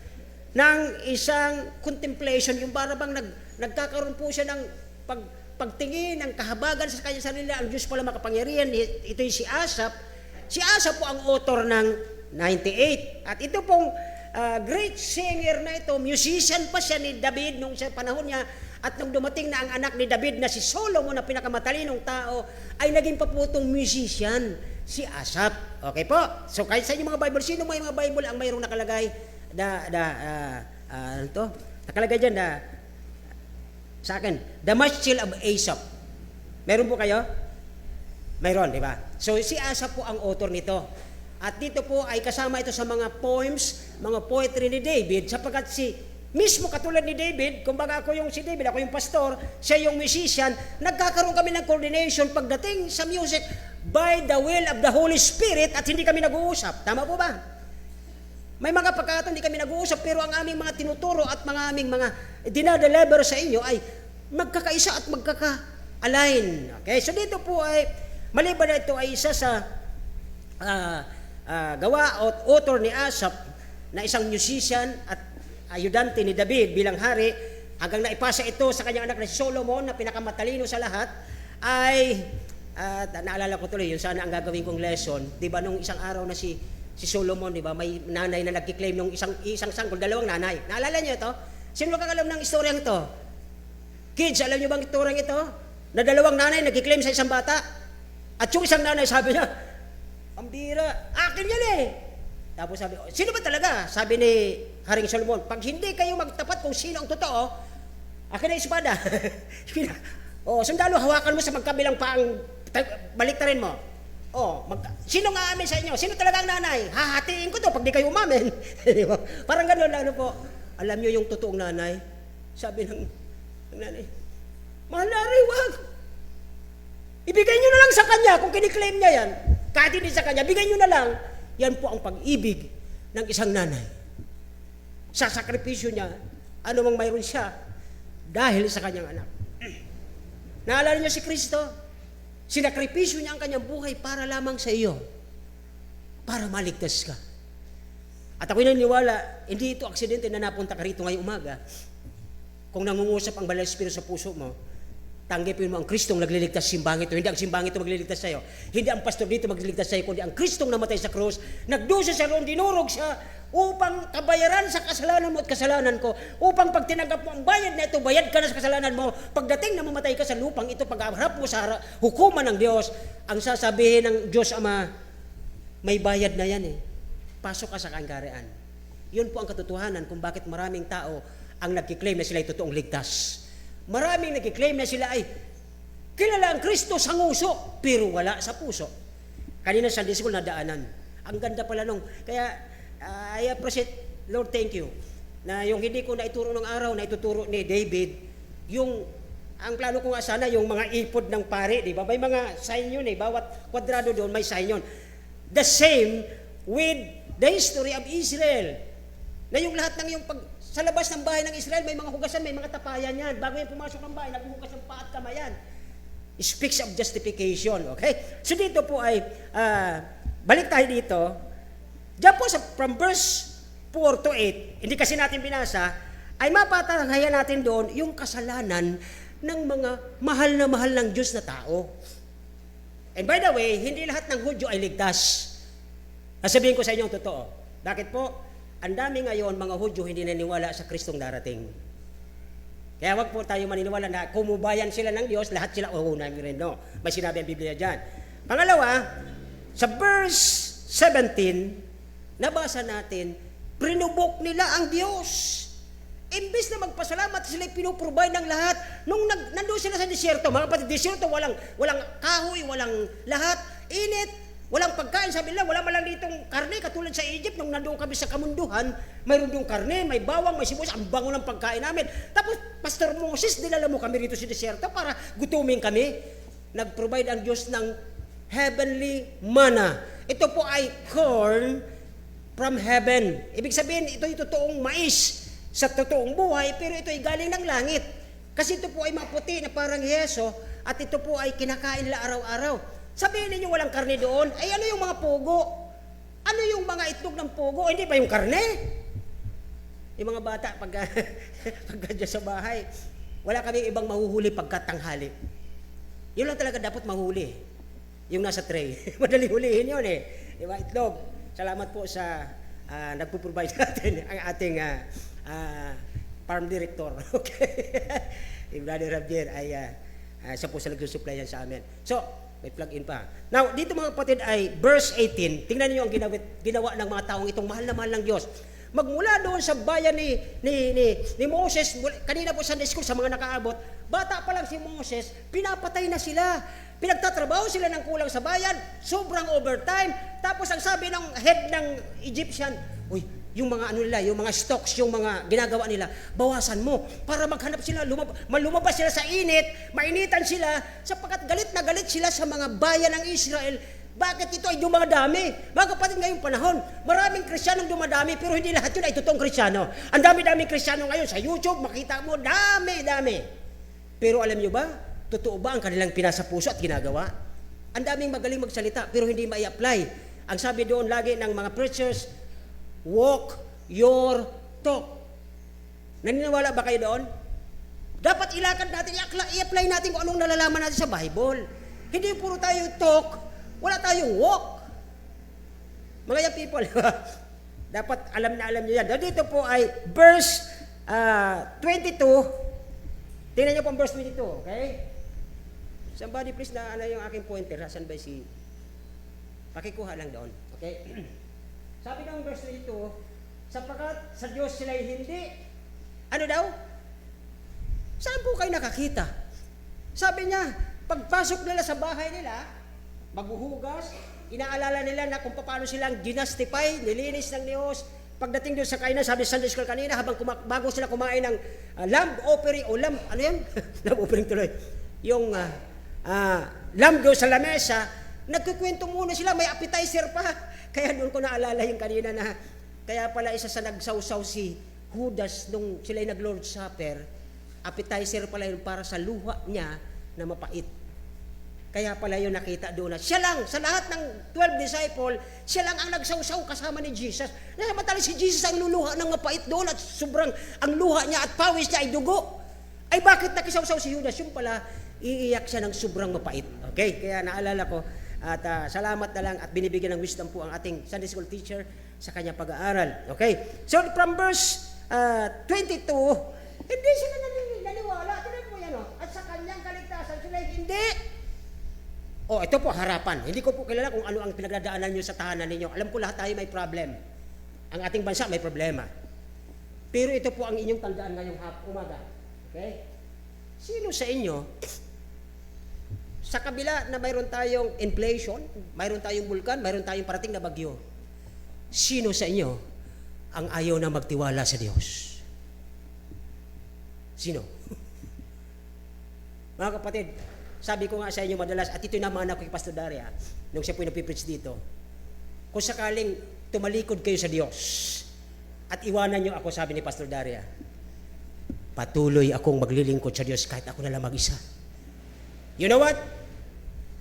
ng isang contemplation, yung para bang nagkakaroon po siya ng pagtingin, ng kahabagan sa kanyang sarili. Ang Diyos pala makapangyarihan. Ito yung si Asaph. Si Asaph po ang author ng 98. At ito pong great singer na ito, musician pa siya ni David nung sa panahon niya. At nung dumating na ang anak ni David na si Solomon, na pinakamatalinong tao, ay naging paputong musician, si Asaph. Okay po? So kahit sa inyo mga Bible, sino may mga Bible ang mayroong nakalagay nakalagay dyan sa akin, The Maschil of Asaph. Meron po kayo? Mayroon, di ba? So si Asaph po ang author nito. At dito po ay kasama ito sa mga poems, mga poetry ni David, sapagkat si mismo katulad ni David, kumbaga ako yung si David, ako yung pastor, siya yung musician, nagkakaroon kami ng coordination pagdating sa music by the will of the Holy Spirit at hindi kami nag-uusap. Tama po ba? May mga pagkakataon hindi kami nag-uusap pero ang aming mga tinuturo at mga aming mga dinadeliver sa inyo ay magkakaisa at magkaka-align. Okay? So dito po ay, maliban na ito ay isa sa gawa o author ni Asaph na isang musician at ayudante ni David bilang hari, hanggang naipasa ito sa kanyang anak na si Solomon na pinakamatalino sa lahat, ay naalala ko tuloy yun sana ang gagawin kong lesson. Diba nung isang araw na si Solomon, diba, may nanay na nagkiklaim nung isang sanggol, dalawang nanay. Naalala niyo ito? Sino kakalam ng istoryang ito? Kids, alam niyo bang istoryang ito? Na dalawang nanay nagkiklaim sa isang bata. At yung isang nanay sabi niya, pambira, akin yan eh. Tapos sabi, sino ba talaga? Sabi ni Haring Solomon, pag hindi kayo magtapat kung sino ang totoo, akin na espada. Sundalo, hawakan mo sa magkabilang paang, baliktarin mo. Sino nga amin sa inyo? Sino talaga ang nanay? Hahatiin ko to pag di kayo umamin. Parang gano'n lang po. Alam niyo yung totoong nanay? Sabi ng nanay, mahal na rin, wag. Ibigay niyo na lang sa kanya kung kiniklaim niya yan. Kahit hindi sa kanya, bigay niyo na lang. Yan po ang pag-ibig ng isang nanay. Sa sakripisyo niya, ano mang mayroon siya, dahil sa kanyang anak. Naalala niyo si Kristo? Sinakripisyo niya ang kanyang buhay para lamang sa iyo. Para maligtas ka. At ako'y naniniwala, hindi ito aksidente na napunta ka rito ngayong umaga. Kung nangungusap ang Banal na Espiritu sa puso mo, tanggapin mo ang Kristong nagliligtas sa simbang ito. Hindi ang simbang ito magliligtas sa iyo. Hindi ang pastor dito magliligtas sa iyo, kundi ang Kristong namatay sa krus, nagdusa sa roon, dinurog siya upang kabayaran sa kasalanan mo at kasalanan ko. Upang pag tinanggap mo ang bayad na ito, bayad ka na sa kasalanan mo. Pagdating na mamatay ka sa lupang ito, pag-harap mo sa hukuman ng Diyos, ang sasabihin ng Diyos Ama, may bayad na yan eh. Pasok ka sa kanggarian. Yun po ang katotohanan kung bakit maraming tao ang nagkiklaim na sila ay totoong ligtas. Maraming nagkiklaim na sila ay kilala ang Kristo sa nguso, pero wala sa puso. Kanina Sunday school nadaanan. Ang ganda pala nung, kaya I appreciate, Lord, thank you, na yung hindi ko naituro ng araw, na ituturo ni David, ang plano ko nga sana, yung mga ipod ng pare, di ba? May mga sign yun eh, bawat kwadrado doon may sign yun. The same with the history of Israel. Na yung lahat ng yung sa labas ng bahay ng Israel, may mga hugasan, may mga tapayan yan. Bago yung pumasok ng bahay, naghuhugas ng paa at kamayan. It speaks of justification, okay? So dito po ay, balik tayo dito. Diyan po from verse 4 to 8, hindi kasi natin binasa, ay mapatanghayan natin doon yung kasalanan ng mga mahal ng Diyos na tao. And by the way, hindi lahat ng Hudyo ay ligtas. Sasabihin ko sa inyo ang totoo. Bakit po? Ang dami ngayon, mga Hudyo, hindi naniniwala sa Kristong darating. Kaya wag po tayo maniniwala na kumubayan sila ng Diyos, lahat sila namin rin. No, may sinabi ang Biblia dyan. Pangalawa, sa verse 17, nabasa natin, prinubok nila ang Diyos. Imbes na magpasalamat, sila pinuprovide ng lahat. Nung nandun sila sa disyerto, mga kapatid, disyerto, walang kahoy, walang lahat, init, walang pagkain, sabi nila, wala malang ditong karne, katulad sa Egypt, nung nandoon kami sa kamunduhan, mayroon yung karne, may bawang, may sibuyas, ang bango ng pagkain namin. Tapos, Pastor Moses, dinala mo kami rito sa desierto para gutumin kami. Nag-provide ang Diyos ng heavenly manna. Ito po ay corn from heaven. Ibig sabihin, ito ay totoong mais sa totoong buhay, pero ito ay galing ng langit. Kasi ito po ay maputi na parang yeso, at ito po ay kinakain nila araw-araw. Sabihin ninyo walang karne doon, ay ano yung mga pugo? Ano yung mga itlog ng pugo? Hindi ba yung karne? Yung mga bata, pagka dyan sa bahay, wala kami ibang mahuhuli pagkatanghali. Yun lang talaga dapat mahuli. Yung nasa tray. Madali hulihin yun eh. Di ba? Itlog. Salamat po sa nagpo-provide natin ang ating farm director. Okay? Yung Brother Javier ay siya po sa nagsusupply yan sa amin. So, may plug-in pa. Now, dito mga kapatid ay verse 18. Tingnan niyo ang ginawa ng mga taong itong mahal na mahal ng Diyos. Magmula doon sa bayan ni Moses, kanina po Sunday school sa mga nakaabot, bata pa lang si Moses, pinapatay na sila. Pinagtatrabaho sila ng kulang sa bayan, sobrang overtime. Tapos ang sabi ng head ng Egyptian, uy, yung mga ano nila, yung mga stocks, yung mga ginagawa nila, bawasan mo para maghanap sila, lumabas sila sa init, mainitan sila, sapagkat galit na galit sila sa mga bayan ng Israel. Bakit ito ay dumadami? Mga kapatid, ngayong panahon, maraming Kristiyanong dumadami, pero hindi lahat yun ay totoong Kristiyano. Ang dami-daming Kristiyano ngayon sa YouTube, makita mo, dami-dami. Pero alam nyo ba, totoo ba ang kanilang pinasa puso at ginagawa? Ang daming magaling magsalita, pero hindi mai-apply. Ang sabi doon lagi ng mga preachers, walk your talk. Naniniwala ba kayo doon? Dapat ilakad natin, i-apply natin kung anong nalalaman natin sa Bible. Hindi puro tayo talk, wala tayong walk. Mga young people, dapat alam na alam nyo yan. Dito po ay verse 22. Tingnan nyo po ang verse 22, okay? Somebody please na ano yung aking pointer. Saan ba si... Pakikuha lang doon, okay? Sabi ng verse 22, sapagkat sa Diyos sila'y hindi, ano daw? Saan po kayo nakakita? Sabi niya, pagpasok nila sa bahay nila, maghuhugas, inaalala nila na kung paano silang ginastify, nilinis ng Diyos. Pagdating doon sa kainan, sabi sa Sunday School kanina, bago sila kumain ng lamb offering, o lamb, ano yan? Lamb offering tuloy. Yung lamb doon sa lamesa, nagkukwento muna sila, may appetizer pa. Kaya doon ko naalala yung kanina na, kaya pala isa sa nagsawsaw si Judas nung sila'y nag-Lord's Supper, appetizer pala yun para sa luha niya na mapait. Kaya pala yun nakita doon na siya lang, sa lahat ng 12 disciple, siya lang ang nagsawsaw kasama ni Jesus. Nasamantala si Jesus ang luluha ng mapait doon at sobrang, ang luha niya at pawis niya ay dugo. Ay bakit nakisawsaw si Judas? Yung pala, iiyak siya ng sobrang mapait. Okay? Kaya naalala ko, at salamat na lang at binibigyan ng wisdom po ang ating Sunday School teacher sa kanyang pag-aaral. Okay? So from verse 22, hindi sila naniniwala. Tignan po yan, at sa kanyang kaligtasan sila hindi. Ito po harapan. Hindi ko po kilala kung ano ang pinagdadaanan nyo sa tahanan ninyo. Alam ko lahat tayo may problem. Ang ating bansa may problema. Pero ito po ang inyong tandaan ngayong umaga. Okay? Sino sa inyo, sa kabila na mayroon tayong inflation, mayroon tayong bulkan, mayroon tayong parating na bagyo, sino sa inyo ang ayaw na magtiwala sa Diyos? Sino? Mga kapatid, sabi ko nga sa inyo madalas, at ito'y naman ako kay Pastor Daria, nung siya po'y napipreach dito, kung sakaling tumalikod kayo sa Diyos, at iwanan niyo ako, sabi ni Pastor Daria, patuloy akong maglilingkod sa Diyos kahit ako na lang mag-isa. You know what?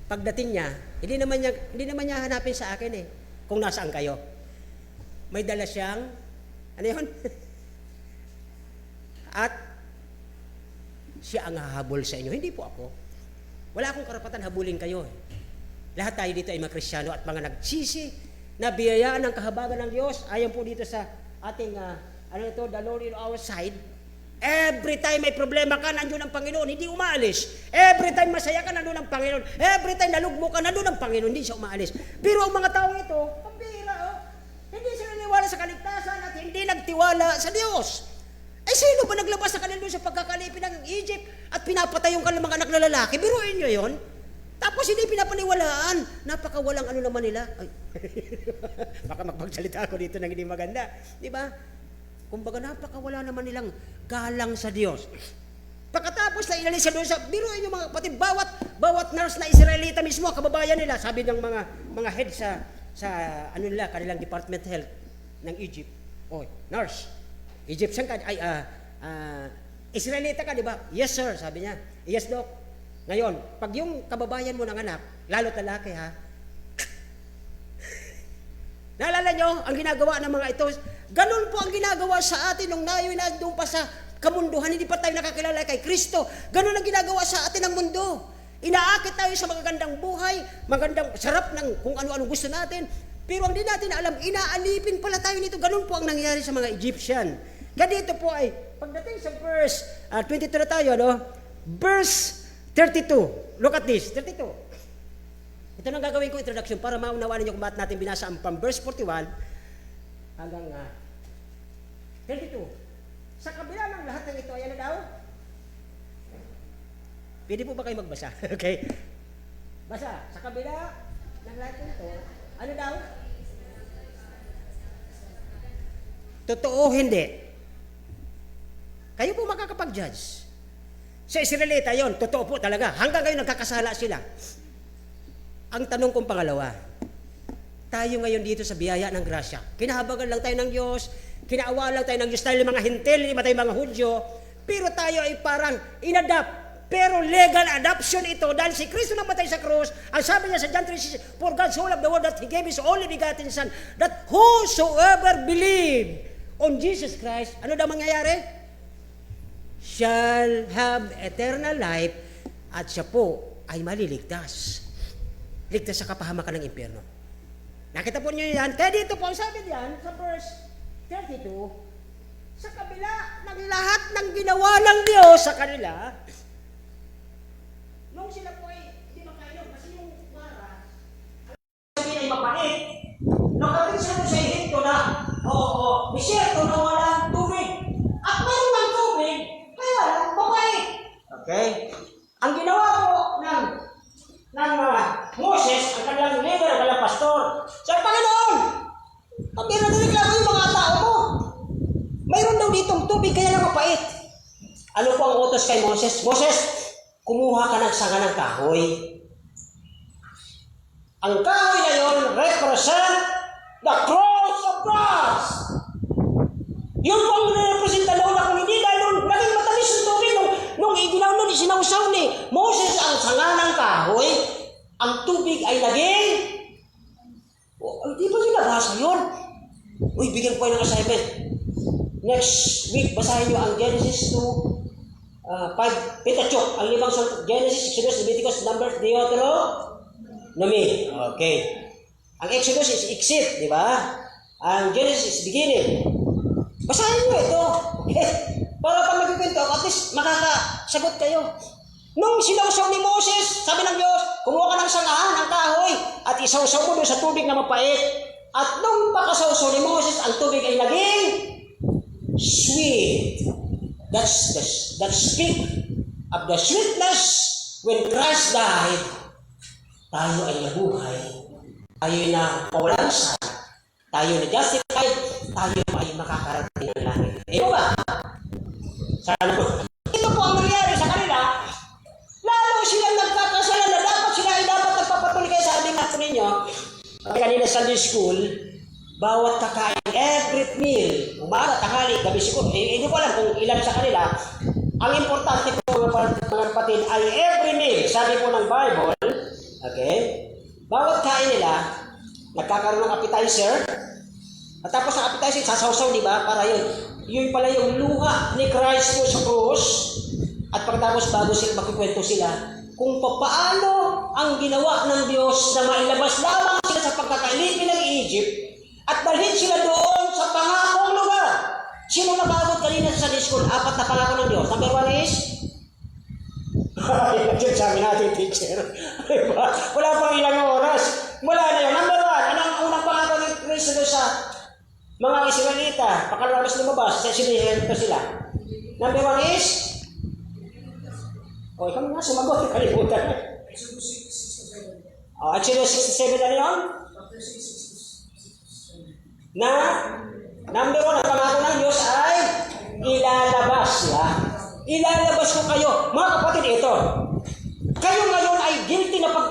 Pagdating niya, hindi naman niya hanapin sa akin kung nasaan kayo. May dala siyang, ano yun? At siya ang hahabol sa inyo. Hindi po ako. Wala akong karapatan habulin kayo. Lahat tayo dito ay mga Kristiyano at mga nagsisi na biyayaan ng kahabagan ng Diyos. Ayon po dito sa ating, the Lord in our side. Every time may problema ka, nandun ang Panginoon, hindi umaalis. Every time masaya ka, nandun ang Panginoon. Every time nalugmo ka, nandun ang Panginoon, hindi siya umaalis. Pero ang mga taong ito, pambira, hindi sila naniwala sa kaligtasan at hindi nagtiwala sa Diyos. Ay sino ba naglabas sa kanila doon sa pagkakalipin ng Egypt at pinapatay yung kanilang mga anak na lalaki? Biruin nyo yun. Tapos hindi pinapaniwalaan. Napakawalang ano naman nila. Ay, baka magpagsalita ako dito ng hindi maganda. Di ba? Kumbaga napakawala naman nilang galang sa Diyos. Pagkatapos na inalis sa doon sa, biruin yung mga kapatid, bawat nurse na Israelita mismo, kababayan nila, sabi ng mga head sa ano nila, kanilang Department of Health ng Egypt. Nurse, Egyptian ka, Israelita ka, di ba? Yes sir, sabi niya. Yes doc. Ngayon, pag yung kababayan mo ng anak, lalo't lalaki ha, naalala nyo, ang ginagawa ng mga ito, ganun po ang ginagawa sa atin nung nandun pa sa kamunduhan, hindi pa tayo nakakilala kay Kristo. Ganun ang ginagawa sa atin ng mundo. Inaakit tayo sa magagandang buhay, magandang sarap ng kung ano-ano gusto natin, pero ang di natin alam, inaalipin pala tayo nito. Ganun po ang nangyari sa mga Egyptian. Kaya dito po ay, pagdating sa verse 22 na tayo, verse 32. Look at this, 32. Ito nang gagawin ko introduction para maunawaan niyo kung bakit natin binasa ang from verse 41 hanggang 32. Sa kabila ng lahat ng ito, ayan na daw. Pwede po ba kayo magbasa? Okay? Basa. Sa kabila ng lahat ng ito, ano daw? Totoo hindi. Kayo po makakapag-judge. Sa Israelita yon, totoo po talaga. Hanggang ngayon nagkakasala sila. Ang tanong kong pangalawa, tayo ngayon dito sa biyaya ng grasya, kinahabagan lang tayo ng Diyos, kinaawaan lang tayo ng Diyos dahil mga hintil, hindi ba tayo mga Hudyo, pero tayo ay parang inadapt. Pero legal adoption ito dahil si Kristo namatay sa krus. Ang sabi niya sa John 3:16, for God so loved the world that He gave His only begotten Son, that whosoever believe on Jesus Christ, ano daw mangyayari? Shall have eternal life, at siya po ay maliligtas. Ligtas sa kapahamakan ng impyerno. Nakita po niyo yan? Kaya dito po, ang sabi diyan sa verse 32, sa kabila ng lahat ng ginawa ng Diyos sa kanila, nung sila po ay hindi makainom, kasi yung mara, ang ay mapait. Nakating sila sa Ehipto na, disyerto na walang tubig. At mayroon ng tubig, kaya lang mapait. Okay? Ang ginawa po ng Moses, ang kanilang leader, ang kanilang pastor, sa Panginoon, ang pinagreklamo yung mga tao mo. Mayroon daw ditong tubig, kaya lang mapait. Ano po ang utos kay Moses? Moses, kumuha ka ng sanga ng kahoy. Ang kahoy na yun represent the cross of God. Yun po ang representa doon na kung hindi dahil nung naging matamis yung tubig nung isinausaw ni Moses ang sanga ng kahoy, ang tubig ay naging di ba yung nabasa yun? Uy, bigyan ko kayo ng assignment. Next week, basahin nyo ang Genesis 2, 5, Pentateuch, ang 5 sulat, Genesis, Exodus, Leviticus, Numbers, Deuteronomy. Okay. Ang Exodus is exit, di ba? Ang Genesis is beginning. Basahin nyo ito. Okay. Para pag magkikwento ako, at least makakasagot kayo. Nung sinausaw ni Moses, sabi ng Diyos, kumuha ka ng sanga ng kahoy at isausaw mo doon sa tubig na mapait. At nung pakasausaw ni Moses, ang tubig ay naging sweet. That speak of the sweetness when Christ died. Tayo ay nabuhay. Tayo ay napawalan sa. Tayo na justified. Tayo ay makakarating ng langit. Ito ba? Sana po. Ito po ang nangyari sa kanila. Lalo silang nagkakasala na dapat sila ay dapat nagpapatuloy kayo sa ating natin ninyo. Kanina sa Sunday school, bawat kakain, every meal, umaga, tanghali, gabi, siguro, hindi ko alam kung ilan sa kanila, ang importante po mga kapatid ay every meal, sabi po ng Bible, okay, bawat kain nila, nagkakaroon ng appetizer, at tapos ang appetizer, sasawsaw, di ba, para yun pala yung luha ni Christ po sa krus, at pagkatapos bago sila magkikwento sila, kung paano ang ginawa ng Diyos na mailabas lamang sila sa pagkakailipin ng Egypt at dalhin sila doon sa pangakong lugar. Sino nakaabot kanina sa Sunday school? 4 na pangako ng Diyos. Number 1 is? Yan sabi natin, teacher. Wala pang ilang oras. Wala na yun. Number 1, anong unang pangako ng Kristo sa mga Israelita? Pakalabas lumabas, sinihin pa sila. Number 1 is? O, ikaw nga, sumagot, kalimutan. Exodus 67 na yun? Na, number 1, ang pangako ng Diyos ay ilalabas sila. Ilalabas ko kayo. Mga kapatid, ito. Kayo ngayon ay guilty na pag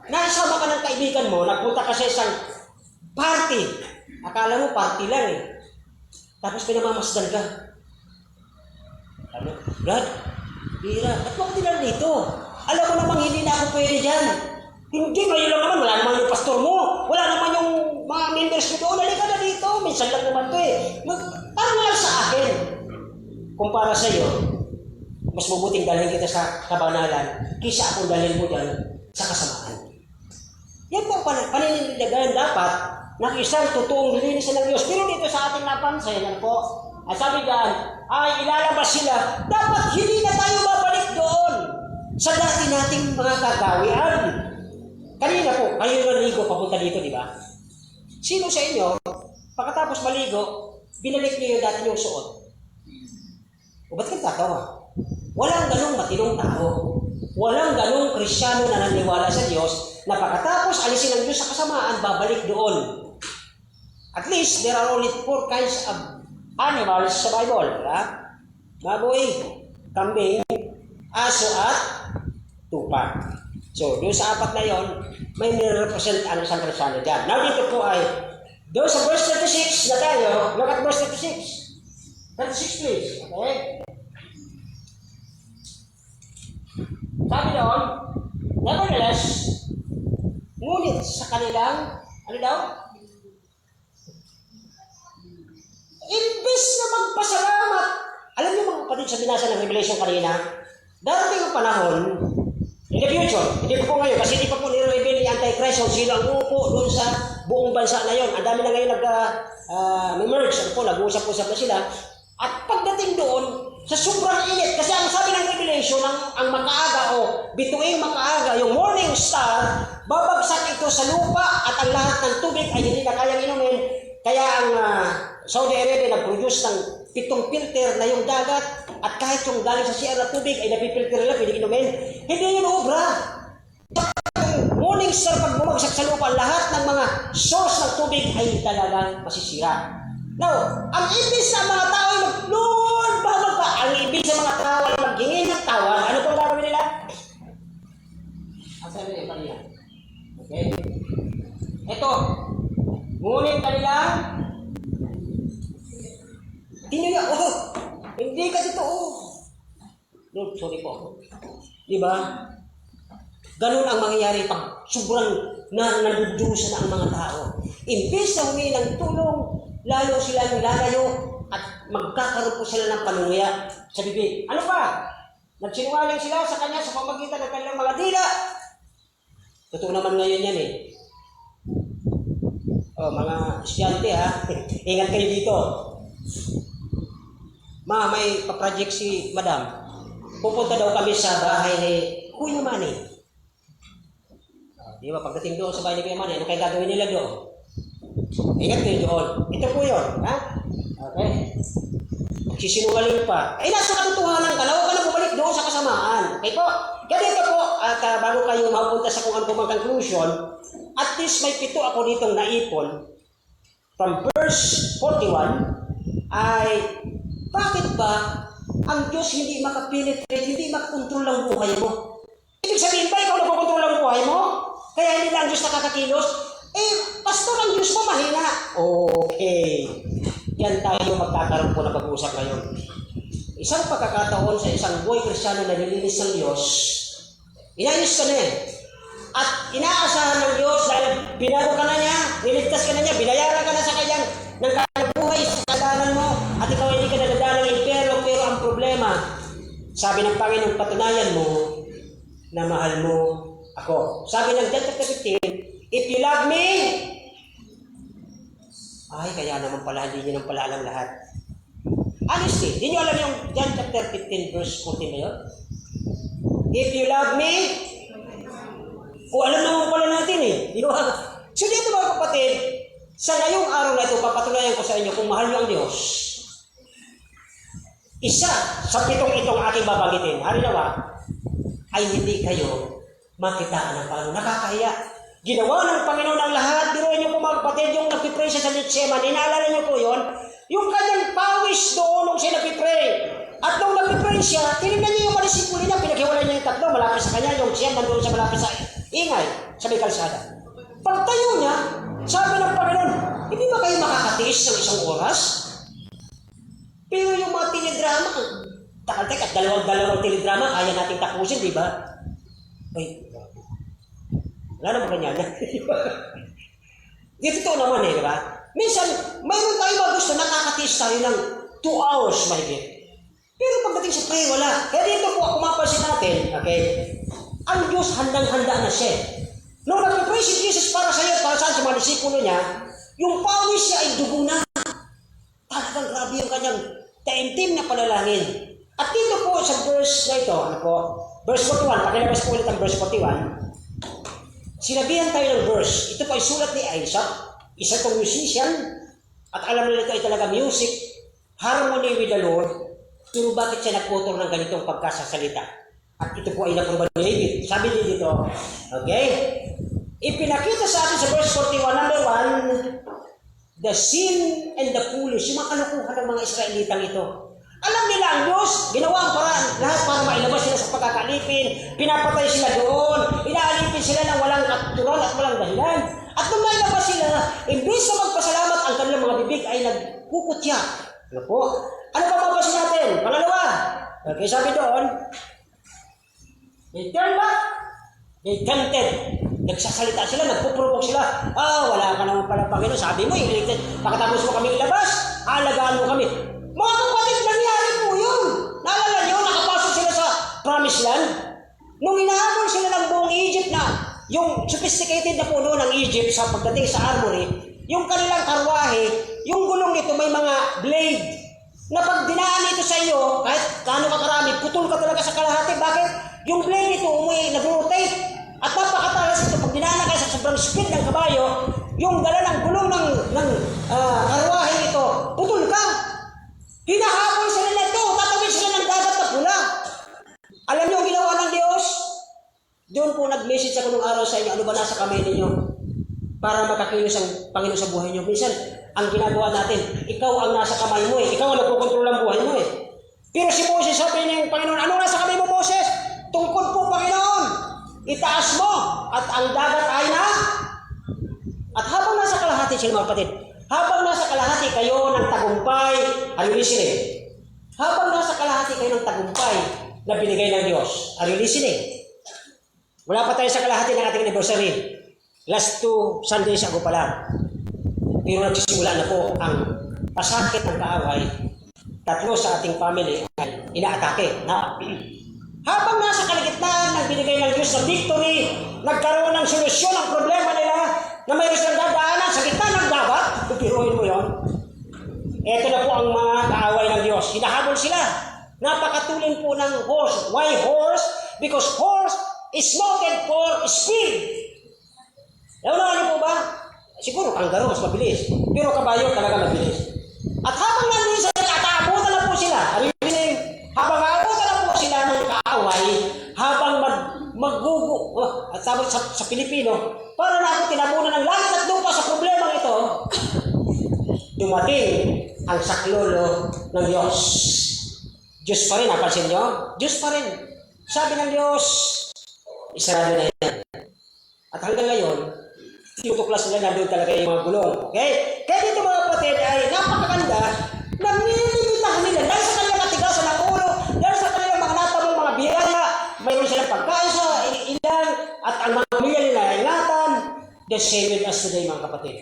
nasama ka ng kaibigan mo, nagpunta ka sa isang party. Akala mo party lang eh. Tapos pinamamasdan ka. Ano? Brad, bira, ba't mo ako dito? Alam mo namang hindi na ako pwede dyan. Hindi, kayo lang naman. Wala naman yung pastor mo. Wala naman yung mga members ko doon. Halika na dito. Minsan lang naman to eh. Parang lang sa akin. Kung para sa iyo, mas mabuting dalhin kita sa kabanalan kaysa akong dalhin mo dyan sa kasamaan. Yan po ang paniniligayan dapat ng isang totoong nilinisan ng Diyos. Pero dito sa ating napansin, yan po, at sabi dyan, ay ilalabas sila. Dapat hindi na tayo babalik doon sa dati nating mga kagawian. Kanina po, kayo naligo papunta dito, di ba? Sino sa inyo, pagkatapos maligo, binalik niyo yung dati niyong suot? O ba't kayo tatawa? Walang ganong matinong tao. Walang ganong Krisyano na naniwala sa Diyos na pagkatapos alisin ng Diyos sa kasamaan, babalik doon. At least, there are only 4 kinds of animals sa Bible. Ha? Baboy, kambing, aso at tupa. So, doon sa apat na yon, may nire-represent ang isang Kristiyano dyan. Now, dito po ay, doon sa verse 36 na tayo, look at verse 36. 36 please. Okay? Sabi doon, nevertheless, ngunit sa kanilang, ano daw? Imbis na magpasalamat, alam niyo mga kapatid sa binasa ng Revelation kanina, darating ang panahon, in the future, hindi pa po ngayon, kasi hindi pa po nire-reveal ni Antichrist kung sino ang uupo doon sa buong bansa na yon. Ang dami na ngayon nag-merge, nag-uusap-usap na sila. At pagdating doon, sa sobrang init, kasi ang sabi ng Revelation, ang makaaga o bituing makaaga, yung morning star, babagsak ito sa lupa at ang lahat ng tubig ay hindi na kayang inumin. Kaya ang Saudi Arabia nag-produce ng 7 filter na yung dagat at kahit yung galing sa CR na tubig ay napipilter nila, pwede inumin. Hindi yun obra. Morning star, pag bumagsak sa lupa, lahat ng mga source ng tubig ay talagang masisira. Now, ang ibig sa mga tao ay Lord, babag ka. Ang ibig sa mga tao ay maghingi ng tawag. Ano pong gagawin nila? Ang sabi nila kanina. Okay? Ito. Ngunit kanilang tinuya. Hindi ka totoo. Lord, sorry po. Diba? Ganun ang mangyayari pag sobrang nandudusa na ang mga tao. Imbes na humingi ng tulong, lalo silang lalayo at magkakaroon po sila ng panunguya sa bibig. Ano pa? Nagsinungaling sila sa kanya sa pamagitan ng kanilang mga dila. Totoo naman ngayon yan eh. Oh, mga estudyante ha, ingat kayo dito. May pa-project si Madam. Pupunta daw kami sa bahay ni Kuya Manny. Di ba, pagdating doon sa bahay ni Kuya Manny, ano kayo gagawin nila doon? Ingat kayo doon. Ito po yun. Ha? Okay. Magsisinungaling pa. Nasa katotohanan ka, huwag ka na bumalik doon sa kasamaan. Okay po? Ganito po, at bago kayo mapunta sa kung ano po mga conclusion, at least may 7 ako ditong naipon from verse 41 ay bakit ba ang Diyos hindi makapenetrate, hindi makakontrol ang buhay mo? Ibig sabihin ba ikaw nagkokontrol ang buhay mo? Kaya hindi lang Diyos nakakakilos? Pastor, ang Diyos mo mahina. Okay. Yan tayo magkakaroon po na pag-uusap ngayon. Isang pagkakataon sa isang boy Kristiyano na nilinis ng Diyos, inayos ka na eh. At inaasahan ng Diyos dahil binago ka na niya, niligtas ka na niya, binayaran ka na sa kanyang ng buhay sa kasalanan mo at ikaw hindi ka nadadala ng impyerno. Pero ang problema, sabi ng Panginoon, patunayan mo na mahal mo ako. Sabi ng John chapter 15, if you love me, ay kaya naman pala, hindi nyo nang pala alam lahat. Honestly, hindi nyo alam yung John chapter 15 verse 14 na yun? If you love me, kung alam naman pala natin eh. Di ba? So dito mga kapatid, sa ngayong araw na ito, papatunayan ko sa inyo kung mahal nyo ang Diyos. Isa sa 7 itong aking babanggitin, harinawa, ay hindi kayo makitaan ng Panginoon. Nakakahiya. Ginawa ng Panginoon ang lahat. Biruin niyo po mga kapatid, yung nagpipray siya sa Gethsemane. Inaalala niyo po yun? Yung kanyang pawis doon nung siya nagpipray. At nung nagpipray siya, tinignan niyo yung manisipuli niya, pinaghiwalay niya yung 3, malapit sa kanya, yung siya nandun sa malapit sa ingay, sa may kalsada. Pagtayo niya, sabi ng Panginoon, hindi ba kayo makakatiis ng isang oras? Pero yung mga teledrama, takal-tek at dalawang teledrama, kaya nating tapusin, di ba? Ay, wala naman ganyan. Di totoo naman eh, di ba? Minsan, mayroon tayo mga gusto, nakakatiis tayo ng 2 hours mahigit. Pero pagdating sa prayer, wala. Kaya dito po, kung mapansin natin, okay, ang Diyos handang-handa na siya. Nung nag-pray si Jesus para sa iyo, para sa mga disipulo niya, yung pawis niya ay dugo na. Talagang grabe yung kanyang taimtim na panalangin. At dito po sa verse na ito, ano po, verse 41, pakilabas po ulit ang verse 41, sinabihan tayo ng verse, ito po ay sulat ni Isaac, isa itong musician, at alam nila ito ay talaga music, harmony with the Lord, pero bakit siya nagputol ng ganitong pagkasasalita? At ito po ay naproba ni David. Sabi niya dito, okay, ipinakita sa atin sa verse 41, number 1, the sin and the foolish, yung mga kalukuhan ng mga Israelitang ito. Alam nila ang Diyos, ginawa ang paraan lahat para mailabas sila sa pagkakalipin, pinapatay sila doon, inaalipin sila ng walang katuturan at walang dahilan. At nung mailabas sila, imbis na magpasalamat, ang kanilang mga bibig ay nagpuputya. Ano po? Ano pa mabasin natin? Pangalawa, okay, sabi doon, they turn back, they tempted. Nagsasalita sila, nagpuprovoke sila. Wala ka naman pala Panginoon. Sabi mo, iligtas. Pagkatapos mo kami ilabas, alagaan mo kami. Mga kapatid, nangyari po yun. Naalala nyo, nakapasok sila sa promised land. Nung inahabol sila ng buong Egypt na, yung sophisticated na puno ng Egypt sa pagdating sa armory, yung kanilang karwahe, yung gulong nito may mga blade. Na pag dinaan ito sa iyo, kahit gaano ka karami, putol ka talaga sa kalahati. Bakit? Yung blade nito nag-rotate. At napakatalas ito, pag dinaan ka sa sobrang speed ng kabayo, yung dala ng gulong ng karwahe ito, putol ka. Hinahabol sila na ito, tatawid sila ng dagat na pula. Alam niyo ang ginawa ng Diyos? Doon po nag-message ako nung araw sa inyo, ano ba nasa kamay ninyo? Para makakilos ang Panginoon sa buhay niyo. Minsan, ang ginagawa natin, ikaw ang nasa kamay mo eh. Ikaw ang nagkukontrol ang buhay mo eh. Pero si Moses, sabi niya yung Panginoon, ano nasa kamay mo Moses? Tungkod po Panginoon. Itaas mo at ang dagat ay na. At habang nasa kalahati sila mga kapatid, habang nasa kalahati kayo ng tagumpay, are you listening? Habang nasa kalahati kayo ng tagumpay na binigay ng Diyos, are you listening? Wala pa tayo sa kalahati ng ating anniversary. Last 2 Sundays ago pa lang. Pero nagsisimula na po ang pasakit ng kaaway. 3 sa ating family ay inaatake. Habang nasa kaligitnaan ng binigay ng Diyos na victory, nagkaroon ng solusyon ang problema nila na mayroon silang dadaanan sa gitna ng dagat. Piruhin mo yun. Ito na po ang mga kaaway ng Diyos. Hinahabol sila. Napakatulin po ng horse. Why horse? Because horse is noted for speed. Naunahan niyo po ba? Siguro kangaroo mas mabilis. Pero kabayo talaga mabilis. At habang nandun sa nakataabutan na po sila, habang aabutan na po sila ng kaaway, habang at sabi sa Pilipino, para na ako tinabunan ng langit at lupa sa problema ito, dumating ang saklolo ng Diyos. Diyos pa rin, napansin nyo? Diyos pa rin. Sabi ng Diyos, isarado na yan. At hanggang ngayon, tinutuklas nila na doon talaga yung mga gulong. Okay? Kaya dito mga kapatid ay napakaganda na nilimitahan nila dahil sa kanilang katigasan ng ulo, dahil sa kanilang mga natamong mga biyaya, mayroon silang pagkain sa ilan, at ang mga pamilya nila ay ingatan. The same with us today mga kapatid.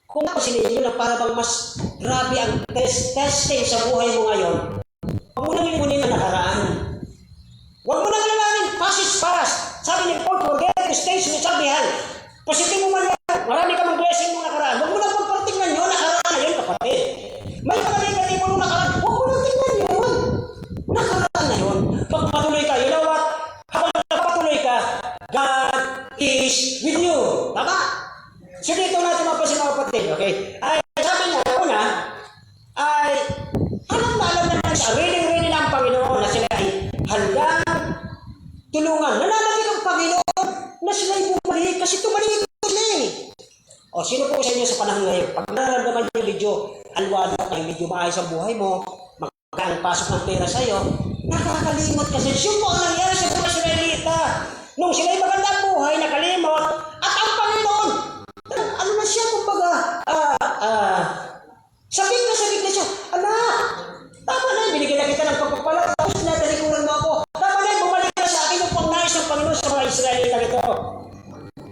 Kung sinin nyo na para bang mas grabe ang testing sa buhay mo ngayon, huwag mo nang limunin ang nakaraan. Huwag mo nang alalahanin, past is past. Sabi ni Paul, forget the stage ni sabihan. Positive mo man yan, marami ka mang blessing mo nakaraan. Huwag mo nang pagpartingnan yun, nakaraan na yun kapatid. May mga negatibo nung nakaraan, huwag mo nang tingnan yun. Nakaraan na yun. Pagpatuloy ka, you know what? Habang napatuloy ka, God is with you. Tama? So dito natin mapasin mga kapatid, okay? Ay, sabi niya, una, ay, alam na siya, ready na ang Panginoon na sila ay handang tulungan. Nananabik ang Panginoon na sila ay bumalik kasi tumalik sila eh. O, sino po sa inyo sa panahon ngayon? Pag nararamdaman yung medyo alwado ka, medyo maayos ang buhay mo, magkaang pasok ng pera sa'yo, nakakalimot kasi yun po ang nangyari sa mga Israelita. Nung sila ay magandang buhay, nakalimot, at ang Panginoon, ano na siya, kumbaga, sabik na siya, anak, tama na, binigyan na kita ng pagpapala, tapos natalikuran mo ako, tama na, bumalik na sa akin yung pangnais ng Panginoon sa mga Israelita ito.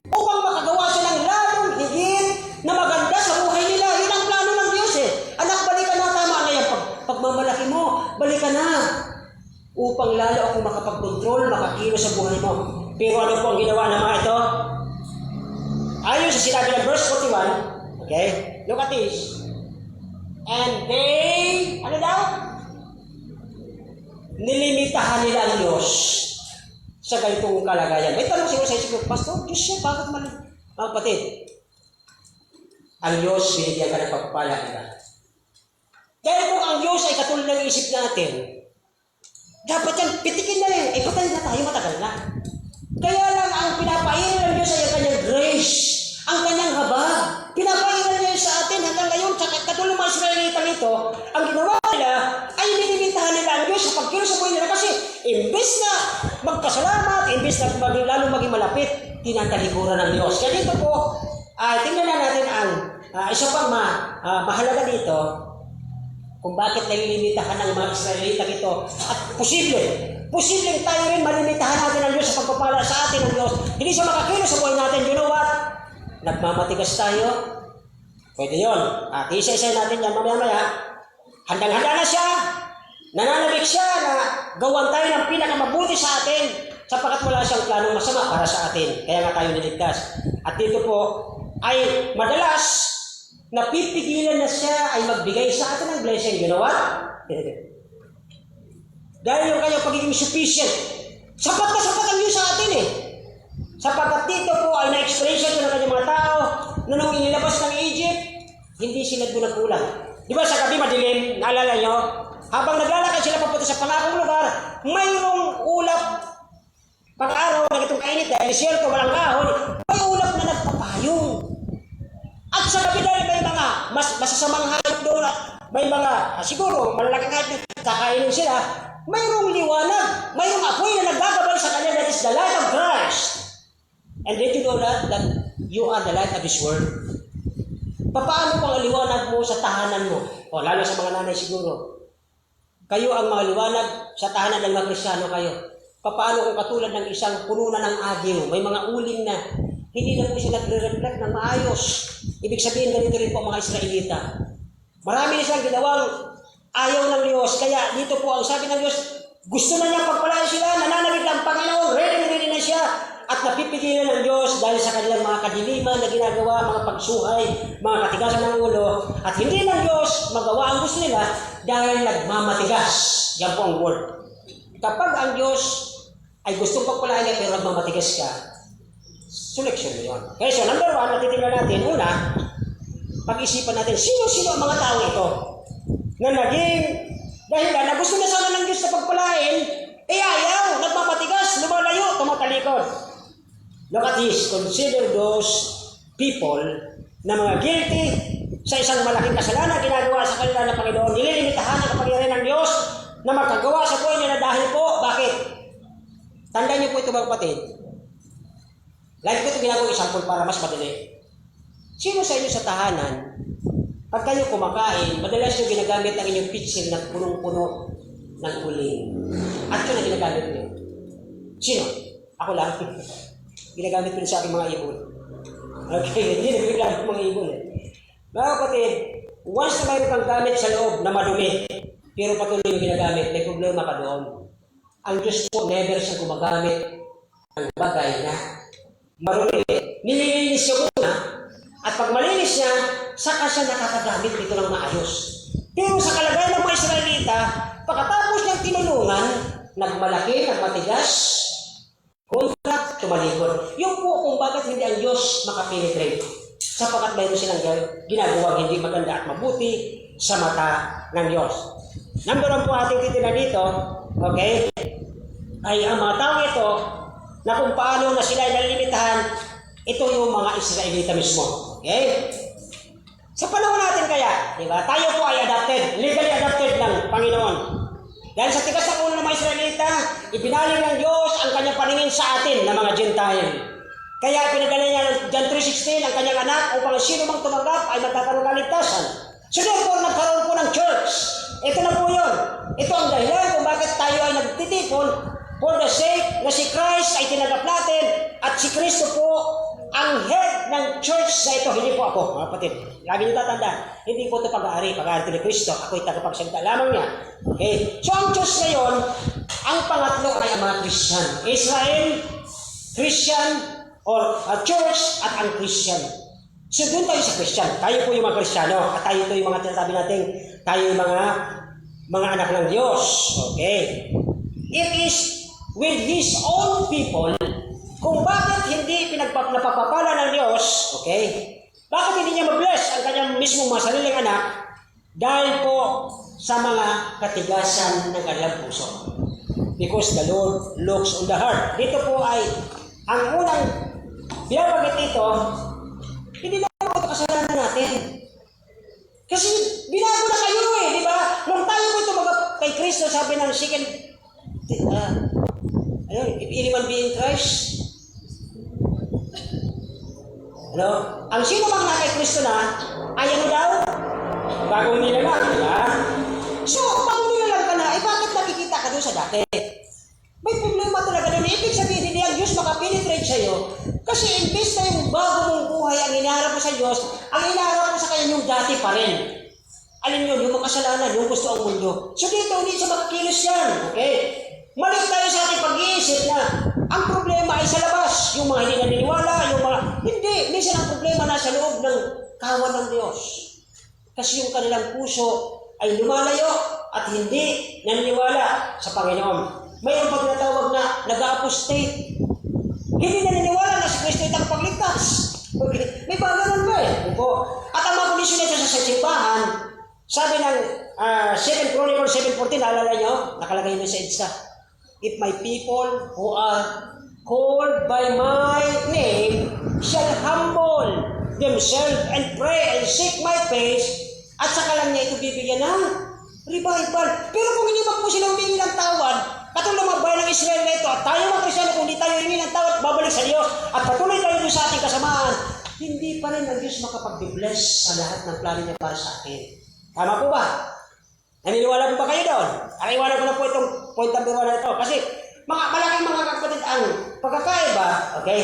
Upang makagawa siya ng lalong higit na maganda sa buhay nila, yun ang plano ng Diyos eh. Anak, balikan na, tama na yan, pagmamalaki mo, balikan na. Upang lalo ako makapag-control, makakilos sa buhay mo. Pero ano po ang ginawa ng mga ito? Ayon sa sinabi ng verse 41, okay, look at this. And they, ano daw? Nilimitahan nila ang Diyos sa ganitong kalagayan. May tanong siguro sa isip, Pastor, Diyos siya, bakit man? Mga kapatid, ang Diyos, binigyan ka ng pagpapala kita. Dahil kung ang Diyos ay katulad ng isip natin, dapat yan, pitikin na rin. Patay na tayo, matagal na. Kaya lang ang pinapairal ng Diyos ay ang kanyang grace. ang kanyang habag. Pinapairal niya sa atin hanggang ngayon. Katulong mga Israelita nito, ang ginawa nila ay nilimitahan nila ang Diyos sa pagkilos sa buhay nila kasi imbes na magpasalamat, imbes na lalo maging malapit, tinatalikuran ng Diyos. Kaya dito po, tingnan na natin ang isa pang mahalaga dito kung bakit nalilimitahan ng mga Israelita ito. At posibleng tayo rin malimitahan natin ang Diyos sa pagpapala sa atin ng Diyos. Hindi siya makakilos sa buhay natin. You know what? Nagmamatigas tayo. Pwede yun. At isa-isa natin yan mamaya-maya. Handang-handa na siya. Nananabik siya na gawan tayo ng pinakamabuti sa atin sapagkat wala siyang planong masama para sa atin. Kaya nga tayo niligtas. At dito po ay madalas napipigilan na siya ay magbigay sa atin ng blessing. You know what? Dahil yung kanyang pagiging sufficient. Sapat na sapat ang Diyos sa atin eh. Sapagkat dito po ay na-experience ito ng kanyang mga tao na nung inilabas ng Egypt, hindi sila gulang-gulang. Di ba sa gabi madilim, naalala nyo? Habang naglalakad sila papunta sa pangakong lugar, mayroong ulap pag-araw na itong kainit dahil desierto, walang kahon, may ulap na nagpapayong. At sa gabi dahil may mga masasamang hayop doon at may mga, siguro, malalaking hayop na kakainin sila, mayroong liwanag, mayroong apoy na naggagabay sa kanya, that is the light of Christ. And did you know that you are the light of this world? Paano pang liwanag mo sa tahanan mo? O lalo sa mga nanay siguro. Kayo ang mga liwanag sa tahanan ng mga Kristiyano kayo. Paano kung katulad ng isang pununan ng agyo, may mga uling na hindi na po siya nagre-reflect ng maayos. Ibig sabihin ganito rin po mga Israelita. Marami na siyang ginawang ayaw ng Diyos. Kaya dito po ang sabi ng Diyos, gusto na niya pagpalain sila, nananabig ang Panginoon, ready na siya. At napipigilan ng Diyos dahil sa kanilang mga kadiliman na ginagawa, mga pagsuhay, mga katigasan ng ulo. At hindi ng Diyos magawa ang gusto nila dahil nagmamatigas. Yan po ang word. Kapag ang Diyos ay gustong pagpalain niya pero nagmamatigas ka, selection mo yun. Okay, so number 1, natitingnan natin. Una, pag-isipan natin, sino-sino ang mga tao ito na naging dahilan na gusto na sana ng Diyos na pagpalain, ayaw, nagmamatigas, lumalayo, tumatalikod. Look at this, consider those people na mga guilty sa isang malaking kasalanan ginagawa sa kanila ng Panginoon. Nililimitahan ang kapangyarihan ng Diyos na magkagawa sa buhay nila dahil po, bakit? Tandaan niyo po ito mga kapatid. Like ko ito ginagawang example para mas madali. Sino sa inyo sa tahanan, pag kayo kumakain, madalas yung ginagamit ang inyong pitsil na punong-puno ng uling. At yun ang ginagamit niyo. Sino? Ako lang. Ginagamit ko sa aking mga ibon. Okay, hindi na ginagamit ko mga ibon eh. Mga kapatid, once na mayroon kang gamit sa loob na madumi, pero patuloy yung ginagamit, may problema ka doon. Ang Diyos po, never siyang gumagamit ng bagay na marumi. Nililinis siya muna, at pag malinis niya, saka siya nakakagamit dito ng maayos. Pero sa kalagayan ng mga Israelita, pagkatapos niyang tinulungan, nagmalaki, nagmatigas, kontra, tumalikod. Yung po kung bakit hindi ang Diyos makapenetrate. Sapagkat mayroon silang ginagawa hindi maganda at mabuti sa mata ng Diyos. Number 1 po ating titignan dito, okay, ay ang mga tao ito na kung paano na sila nalimitahan, ito yung mga Israelita mismo. Okay? Sa panahon natin kaya, di ba, tayo po ay adopted, legally adopted ng Panginoon. Dahil sa tigas ng ulo ng mga Israelita, ibinaling ng Diyos ang kanyang paningin sa atin na mga Gentile. Kaya pinadala niya ng John 3:16 ang kanyang anak upang sino mang tumanggap ay magkakaroon ng kaligtasan. So therefore, nagkaroon po ng church. Ito na po yun. Ito ang dahilan kung bakit tayo ay nagtitipon for the sake na si Christ ay tinanggap natin at si Kristo po ang head ng church na ito. Hindi po ako, mga kapatid. Lagi niyo tatandaan, hindi po ito pag-aari. Pag-aari ni Kristo. Ako'y tagapagsalita lamang niya. Okay? So ang church ngayon, ang pangatlo ay ang mga Christian. Israel, Christian, or church at ang Christian. So doon tayo sa Christian. Tayo po yung mga Kristiyano. At tayo ito yung mga tinasabi natin, tayo yung mga anak ng Diyos. Okay? It is with His own people kung bakit hindi napapapala ng Diyos, okay? Bakit hindi niya ma-bless ang kanyang mismong mga sariling anak? Dahil po sa mga katigasan ng kanyang puso. Because the Lord looks on the heart. Dito po ay, ang unang binabanggit dito Hindi na po ito kasalanan natin. Kasi binago na kayo eh, di ba? Nung tayo po ito kay Kristo, sabi ng second, if anyone be in Christ, ang sino mang na kay Kristo na, ay ano daw? Bagong nilalang, di ba? So, bagong nilalang ka na, bakit nakikita ka doon sa dati? May problema talaga doon. Ibig sabihin, hindi ang Diyos makapenetrate sa'yo. Kasi imbes na yung bago mong buhay ang inaharap mo sa Diyos, ang inaharap mo sa Kanya yung dati pa rin. Alin yun? Yung makasalanan, yung gusto ang mundo. So dito, hindi siya makakilos yan. Okay? Mali tayo sa ating pag-iisip na ang problema ay sa labas. Yung mga hindi naniniwala, yung mga... Hindi. Minsan ang problema nasa loob ng kawan ng Diyos. Kasi yung kanilang puso ay lumalayo at hindi naniniwala sa Panginoon. Mayroon pag natawag na nag-apostate. Hindi naniniwala na si Kristo ay tagapagligtas. Okay. May ba ganun ba eh? At ang mga kondisyon nito sa simbahan, sabi ng 2 Chronicles 7:14, naalala nyo? Nakalagay nyo sa EDSA. If my people who are called by my name shall humble themselves and pray and seek my face, at saka lang niya ito bibigyan ng revival. Pero kung hindi pa po sila humingi ng tawad, katulad ng bayan ng Israel na ito, at tayo mga Kristyano, kung hindi tayo humingi ng tawad, babalik sa Diyos, at patuloy tayo doon sa ating kasamaan, hindi pa rin ang Diyos makapag-bless sa lahat ng plano niya para sa atin. Tama po ba? Naniniwala po ba kayo doon? Akiwanan ko na po itong point number 1 na ito. Kasi malaking mga kapatid ang pagkakaiba, okay?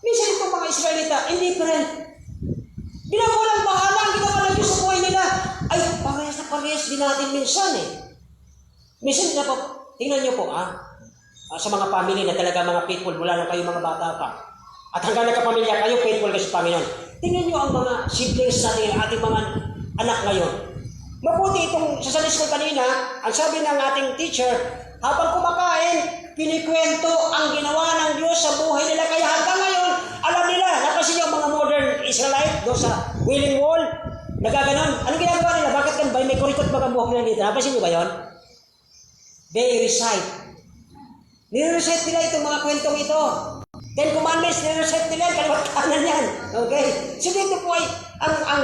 Minsan itong mga Israelita, indifferent. Binawalang bahala ang ginawa ng Diyos sa buhay nila. Ay, parehas na parehas din natin minsan eh. Minsan na po, tingnan niyo po sa mga family na talaga mga faithful, mula na kayo mga bata pa. At hanggang nagkapamilya kayo, faithful kayo sa Panginoon. Tingnan niyo ang mga siblings natin, ating mga anak ngayon. Mabuti itong sa Sunday school kanina, ang sabi ng ating teacher, habang kumakain, pinikwento ang ginawa ng Diyos sa buhay nila. Kaya hanggang ngayon, alam nila, napasin yung mga modern Israelite doon sa Wailing Wall, nagaganon. Anong ginagawa nila? Bakit ganun ba? May kurikot ba ang buhok nila dito? Napasin niyo ba yun? They recite. Nire-recite nila itong mga kwentong ito. Ten Commandments, nire-recite nila, kaliwat kanan yan. Okay? So dito po ay, ang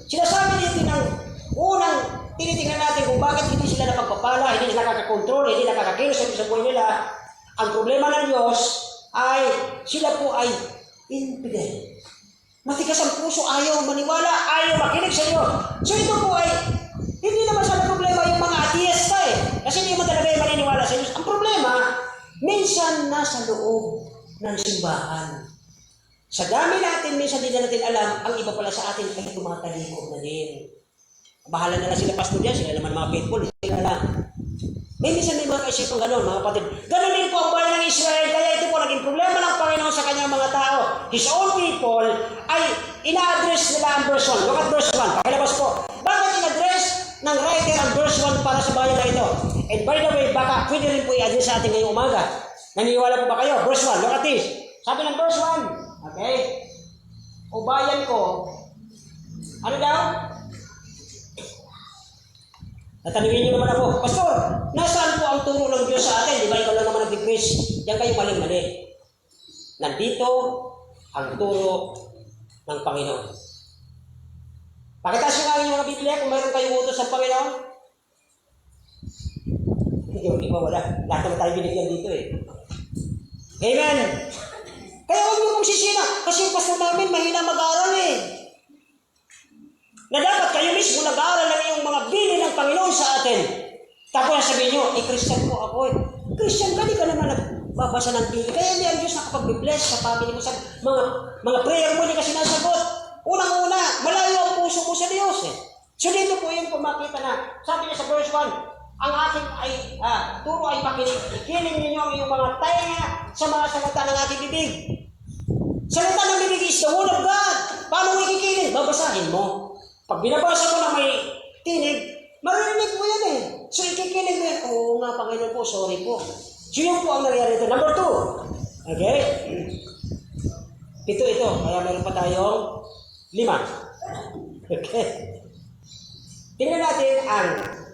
sinasabi dito ng unang tinitingnan natin kung bakit hindi sila napagpapala, hindi sila nakakakontrol, hindi nakakakilos sa buhay nila. Ang problema ng Diyos ay sila po ay infidel. Matigas ang puso, ayaw maniwala, ayaw makinig sa Diyos. So ito po ay hindi naman sana problema yung mga ateista eh. Kasi hindi naman talaga yung maniniwala sa Diyos. Ang problema, minsan nasa loob ng simbahan. Sa dami natin, minsan hindi na natin alam, ang iba pala sa atin ay tumatalikod na din. Bahala na lang sila pastor yan, sila naman mga faithful, sila lang. Minsan may mga kaisipang gano'n, mga kapatid. Gano'n din po ang bayan ng Israel, kaya ito po naging problema ng Panginoon sa kanyang mga tao. His own people ay ina-address nila ang verse 1. Look at verse 1, pakilabas po. Bakit in-address ng writer ang verse 1 para sa bayan na ito? And by the way, baka pwede rin po i-address sa atin ngayong umaga. Naniniwala po ba kayo? Verse 1, look at this. Sabi ng verse 1, okay? O bayan ko, ano daw? Natanungin niyo naman ako, Pastor, nasaan po ang turo ng Diyos sa atin? Di ba ikaw lang naman nag-preach? Yan kayo maling-mali. Nandito ang turo ng Panginoon. Pakitaas nyo nga yung mga Biblia kung mayroon kayong utos ng Panginoon. Hindi ba wala? Lahat naman tayo binigyan dito eh. Amen! Kaya huwag niyo pong sisina. Kasi yung pastor namin mahina mag-aaral eh. Na dapat kayo mismo nag-aaral ng iyong mga bilin ng Panginoon sa atin. Tapos sabihin nyo, Christian po ako eh. Christian ka, di ka naman nagbabasa ng bilin. Kaya hindi ang Diyos nakapag-bless sa family mo, sa mga prayer mo, hindi ka sinasagot. Unang-una, malayo ang puso mo sa Diyos eh. So dito po yung pumakita na, sabi niya sa verse 1, ang ating ay, turo ay pakinig. Ikiling ninyo ang iyong mga tainga sa mga salita ng ating bibig. Salita ng bibig is the word of God. Paano mo ikikiling? Babasahin mo. Pag binabasa mo na may tinig, maririnig mo yan eh. So ikikinig mo yan, oo nga Panginoon po, sorry po. So yun po ang nangyari ito. Number 2. Okay? Ito. Kaya meron pa tayong 5. Okay? Tingnan natin ang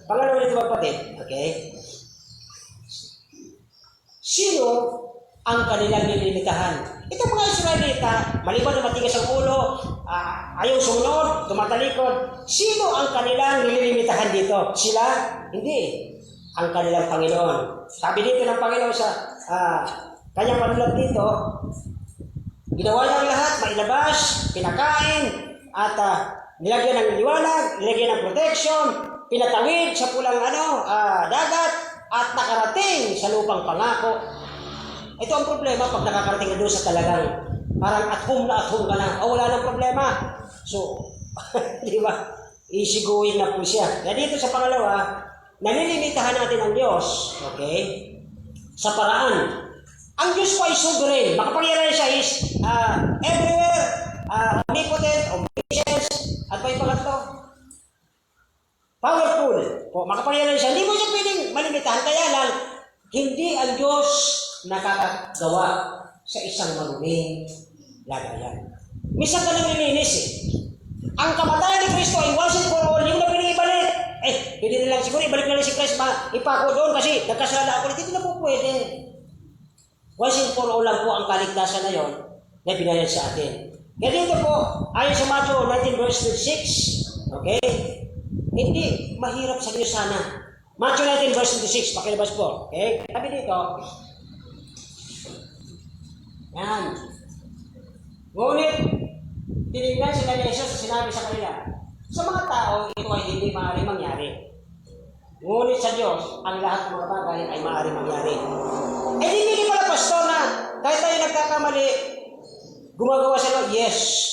pangalawa nito magpatid. Okay? Sino ang kanilang nilimitahan? Itong mga Israelita, maliban na matigas ang ulo, ayaw sumunod, tumatalikod, sino ang kanilang nililimitahan dito? Sila? Hindi. Ang kanilang Panginoon. Sabi dito ng Panginoon sa kanyang panulat dito, ginawa niya ang lahat, mailabas, pinakain, at nilagyan ng liwanag, nilagyan ng protection, pinatawid sa pulang dagat, at nakarating sa lupang pangako. Ito ang problema pag nakakarating na doon sa talagang parang at home ka na. Wala nang problema. So, di ba? Easy going na po siya. Kaya dito sa pangalawa, nalilimitahan natin ang Diyos, okay? Sa paraan. Ang Diyos po ay sovereign. Makapangyarihan siya is everywhere, omnipotent, omniscience, at may pangatlo. Powerful. Po, makapangyarihan siya. Hindi mo siya pwedeng malimitahan. Kaya lang, hindi ang Diyos nakakagawa sa isang maruming lagayan. Minsan ka lang nilinis eh. Ang kamatayan ni Kristo ay once and for all, hindi mo na pinibalik. Pwede na lang siguro, ibalik na lang si Christ, ipako doon kasi nagkasala ako. Hindi na po pwede. Once and for all lang po ang kaligtasan na yon na binayad sa atin. Kaya dito po, ayon sa Matthew 19 verse 26, okay? Hindi mahirap sa Diyos sana. Matthew 19 verse 26, pakilabas po. Okay? Sabi dito, yan. Ngunit, tinignan sila ni Jesus sa sinabi sa kanila, sa mga tao, ito ay hindi maaaring mangyari. Ngunit sa Diyos, ang lahat ng mga bagay ay maaaring mangyari. Hindi pala pastor na kahit tayo nagkakamali, gumagawa sa Lord, yes.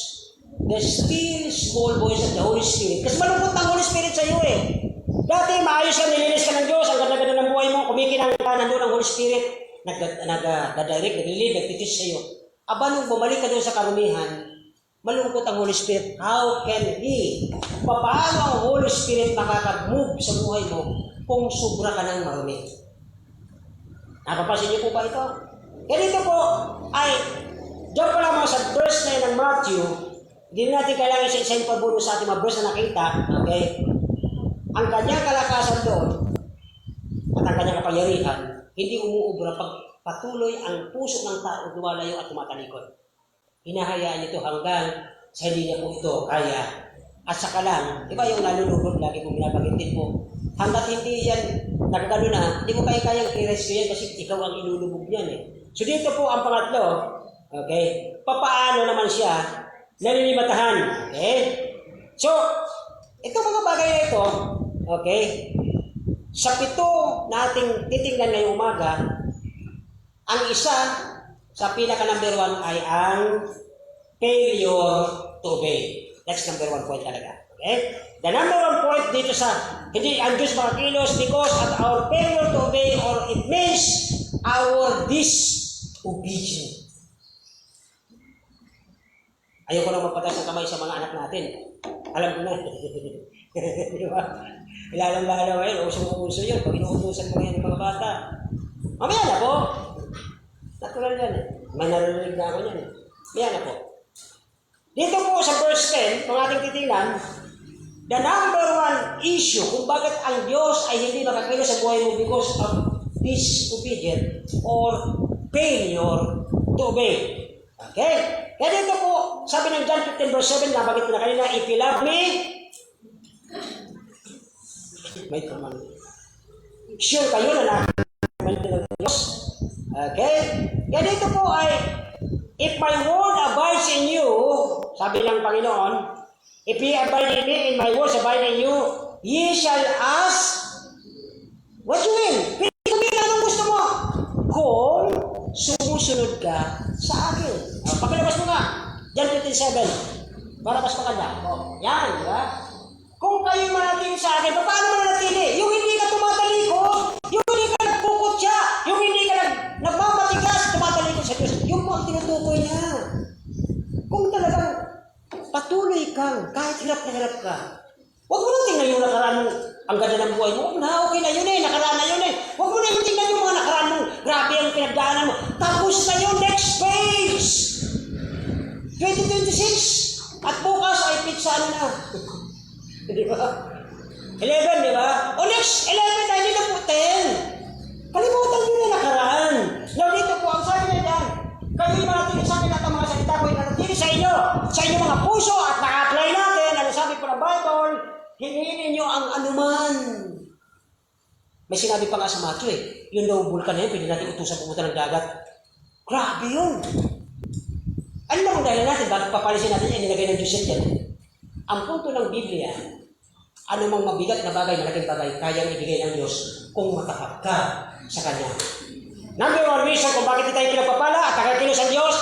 The still small voice of the Holy Spirit. Kasi malungkot ang Holy Spirit sa iyo eh. Dati maayos ka, nilinis ka ng Diyos, ang ganda-ganda ng buhay mo, kumikinang ka, nandun ang Holy Spirit, nag-direct, nag-lead, nag-teach sa iyo. Nung bumalik ka doon sa karumihan, malungkot ang Holy Spirit. How can He? Paano ang Holy Spirit makaka-move sa buhay mo kung sobra ka ng marumi? Napapansin niyo po ba ito? Kaya dito po ay, diyan pa lamang sa verse 9 ng Matthew, hindi natin kailangan isa-isahin pabuno sa ating mga verse na nakita, okay? Ang kanyang kalakasan doon at ang kanyang kapangyarihan, hindi umuubra pag patuloy ang puso ng tao lumalayo at tumatalikod. Hinahayaan ito hanggang sa hindi niya po ito kaya. At saka lang, di ba yung nalulubog lagi kong binabagitin po, hanggat hindi yan nagkano na, hindi mo kayang i-rescue yan kasi ikaw ang ilulubog niyan eh. So dito po ang pangatlo, okay, papaano naman siya nalilimatahan, okay? So, ito mga bagay na ito, okay, sa 7 nating titingnan ngayong umaga, ang isa sa pinaka number 1 ay ang failure to obey. That's number 1 point talaga. Okay? The number 1 point dito sa hindi ang Diyos makakilos because of our failure to obey or it means our disobedience. Ayoko lang magpataas ng kamay sa mga anak natin. Alam ko na. Di ba? Ilalang-lala ngayon, usong-uso yun. Pag inuutusan mo yan ng mga bata. Mamaya na po. Natural yan eh. May narinig na ako yan eh. Mamaya na po. Dito po sa verse 10, kung ating titingnan, the number 1 issue kung bakit ang Diyos ay hindi makakilos sa buhay mo because of disobedience or failure to obey. Okay? Kaya dito po, sabi ng John 15 verse 7, nabagit ko na kanina, if you love me, may command. Sure kayo na naman ng Diyos. Okay? Kaya dito po ay, if my word abides in you, sabi ng Panginoon, if ye abide in me, and my words abide in you, ye shall ask, what you will? Pili anong gusto mo? Kung sumusunod ka sa akin. Pakilabas mo nga. John 15:7. Para mas maganda. Yan, di ba? Kung kayo manatili sa akin, paano mo nanatili? Yung hindi ka tumatalikod, yung hindi ka nagkukutya, yung hindi ka nagmamatigas, tumatalikod sa Diyos. Yung po ang tinutukoy niya. Kung talagang patuloy kang, kahit hirap na hirap ka, huwag mo na tingnan yung nakaraan mong ang ganda ng buhay mo. Na, okay na yun eh, nakaraan na yun eh. Huwag mo na yung tingnan yung mga nakaraan mong grabe ang pinagdaanan mo. Tapos na yun, next page! 2026! At bukas ay pizza ano na. Di ba? 11, di ba? O next 11 na, hindi na po 10. Kalimutan nyo na nakaraan. Now dito po, ang sabi niya dyan, kayo'y mga tingin sa akin Hingin ninyo ang anuman. May sinabi pa nga sa Matthew yung daw bulkan na yun, pwede natin utusan pumunta ng dagat. Grabe yun. Ano lang ang dahilan natin, bakit papalisin natin yan, nilagay ng Diyos yan dyan? Ang punto ng Biblia, anumang mabigat na bagay, malaking bagay, kayang ibigay ng Diyos kung matapat ka sa Kanya. Number one reason kung bakit tayo pinagpapala at nakakilos ang Diyos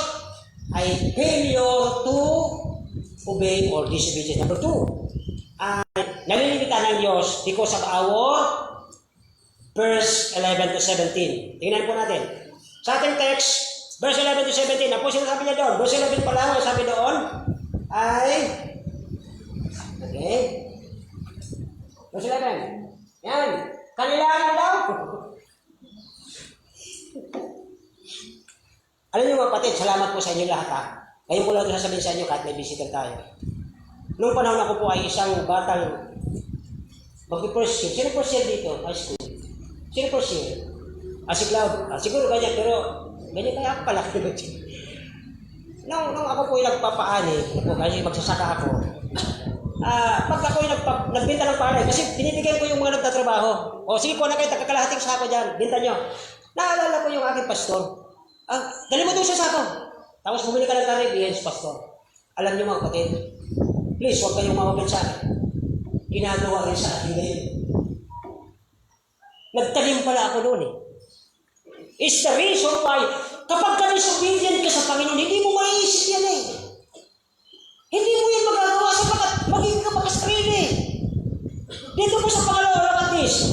ay failure to obey or disobedience. Number two, nalilimitan ng Diyos because of our verse 11 to 17. Tingnan po natin. Sa ating text, verse 11 to 17, na po sinasabi niya doon. Verse 11 pa lang, sabi doon, ay, okay, verse 11, yan, kanilangan daw. Alam niyo mga kapatid, salamat po sa inyo lahat ha. Ngayon po lang ito sasabihin sa inyo kahit may visitor tayo. Noong panahon ako po ay isang batang mag-first year. Sino first year dito? High school. Sino first year? Si Cloud. Siguro ganyan, pero ganyan kaya ako pala. Nung ako po yung nagpapaani, kasi magsasaka ako, pag ako yung nagbenta ng palay, kasi binibigyan ko yung mga nagtatrabaho. O sige po na kayo, kakalahating sako dyan, binta nyo. Naalala ko yung aking pastor. Dali mo doon sa sako. Tapos bumili ka ng tarig, yes, pastor. Alam niyo mga kapatid, please, huwag kayong mawagad sa akin. Ginagawa rin sa akin ngayon. Nagtanim pala ako noon It's the reason why, kapag ka disobedient ka sa Panginoon, hindi mo maiisip yan Hindi mo yan magagawa sapagkat magiging ka makasarili. Dito po sa pangalawa Labatis,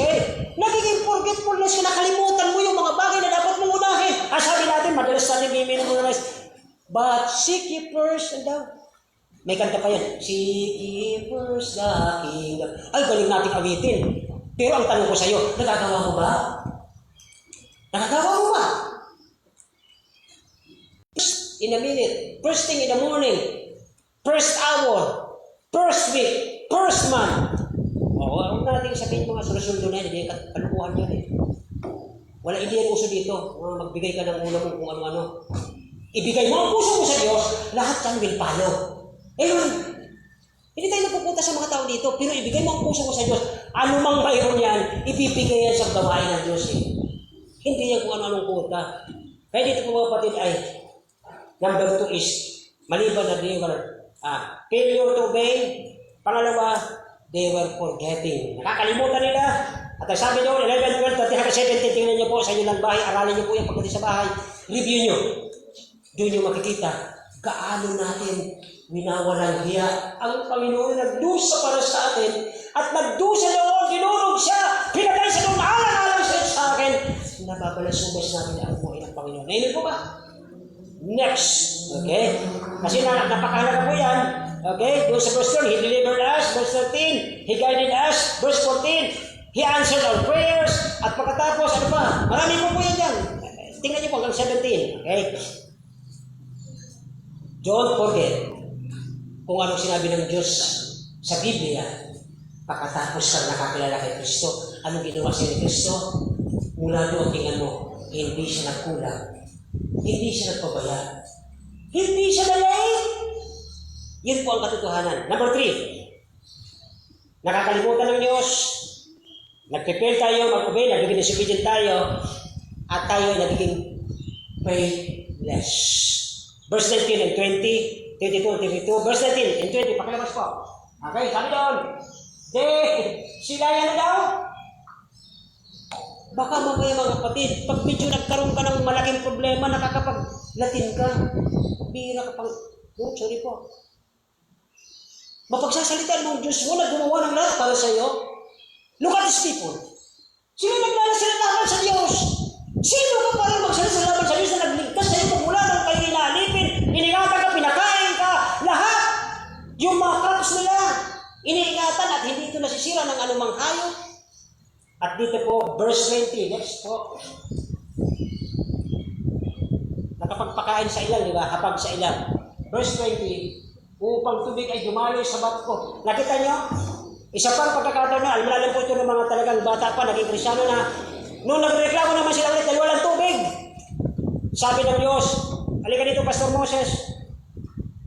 nagiging forgetfulness ka, nakalimutan mo yung mga bagay na dapat mong unahin. Sabi natin, madalas natin i-memorize, but seek ye first, and daw. May kanta pa yan, seek ye first the kingdom. Ay, galing nating awitin. Pero ang tanong ko sa iyo, nagagawa mo ba? Nakagawa mo ba? In a minute, first thing in the morning, first hour, first week, first month. Huwag natin sabihin mga sunod-sunod na yan, hindi kalukuhan yan Wala, hindi yan uso dito. Magbigay ka ng ulo mo kung ano-ano. Ibigay mo ang puso mo sa Diyos, lahat yan will follow. Hindi tayo napupunta sa mga tao dito, pero ibigay mo ang puso mo sa Diyos. Ano mang mayroon yan, ibibigay yan sa gawain ng Diyos Hindi yan kung ano-anong kuta. Kaya dito po mga kapatid ay, number 2 is, maliban na they were failure to obey. Pangalawa, they were forgetting. Nakakalimutan nila. At sabi doon, 11, 12, 13, 17, tingnan niyo po sa inyong bahay, aralin niyo po yung pagdating sa bahay, review niyo. Doon niyo makikita, gaano natin winawalang hiya ang Panginoon nagdusa para sa atin at nagdusa noon, dinurog siya, pinatay sa doon, maalang-alang siya sa akin. Nababalasubas natin ang buhay ng Panginoon. Nainip po ba? Next. Okay? Kasi napakahalaga po yan. Okay? Doon sa verse 12, He delivered us. Verse 13, He guided us. Verse 14, He answered our prayers. At pagkatapos, ano pa? Marami po yan dyan. Tingnan niyo po hanggang 17. Okay? Don't forget kung anong sinabi ng Diyos sa Biblia pagkatapos ka nakakilala kay Kristo. Anong ginawa siya ni Kristo? Mula doon, tingnan mo, hindi siya nagkulang. Hindi siya nagpabaya. Hindi siya nalait. Yun po ang katotohanan. Number 3, nakakalimutan ng Diyos. Nagpipil tayo, mag-obey, nagiging disobedient tayo, at tayo ay nagiging faithless. Verse 19 and 20, 22, 22. Verse 19 and 20, pakilabas po. Okay, sabi doon, sila yan na daw. Baka mamaya mga kapatid, pag medyo nagkaroon ka ng malaking problema, nakakapag-Latin ka. Bira ka pang, sorry po. Mapagsasalitaan mo ang Diyos mo na gumawa ng lahat para sa iyo. Look at these people. Sino naglalasalaman sa Diyos? Sino ka para magsalasalaman sa Diyos na nagligtas sa iyo mula nung kayo inaalipin, iningatan ka, pinakain ka, lahat. Yung mga crops nila, iniingatan at hindi ito nasisira ng anumang hayop. At dito po, verse 20, next po. Nakapagpakain sa ilang, di ba? Hapag sa ilang. Verse 20, upang tubig ay dumaloy sa bato ko. Nakita nyo? Isa pang pagkakataon na, alam po ito ng mga talagang bata pa, naging Krisyano na, nung nagreklamo naman sila ulit dahil walang tubig. Sabi ng Diyos, halika dito, Pastor Moses,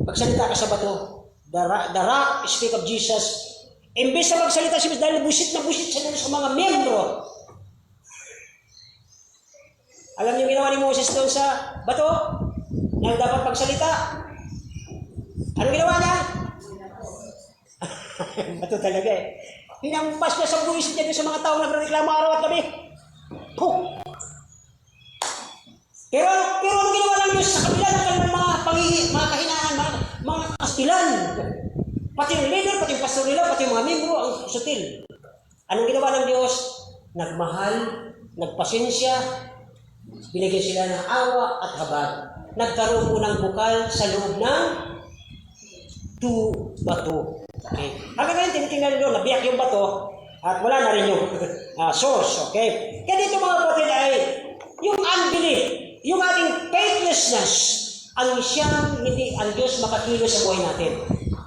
magsalita ka sa bato. The rock speak of Jesus, Imbes na magsalita si Moses dahil busit na busit siya sa mga miyembro. Alam niyo ginawa ni Moses doon sa bato? Na dapat magsalita. Ano ginawa niya? Bato talaga eh. Hinampas niya sa buwisit niya doon sa mga taong nagreklamo araw at gabi. Puh! Pero ano ginawa ng Diyos sa kabila ng kanilang mga kahinaan, mga kastilan? Pati yung leader, pati yung pastor nila, pati yung mga membro, ang sutil. Anong ginawa ng Diyos? Nagmahal, nagpasensya, binigyan sila ng awa at habag. Nagkaroon po ng bukal sa loob ng bato. Okay. Hanggang ngayon, tinitingnan doon, nabiyak yung bato at wala na rin yung source. Okay. Kaya dito mga kapatid ay yung unbelief, yung ating faithlessness, ang siyang hindi ang Diyos makakilos sa buhay natin.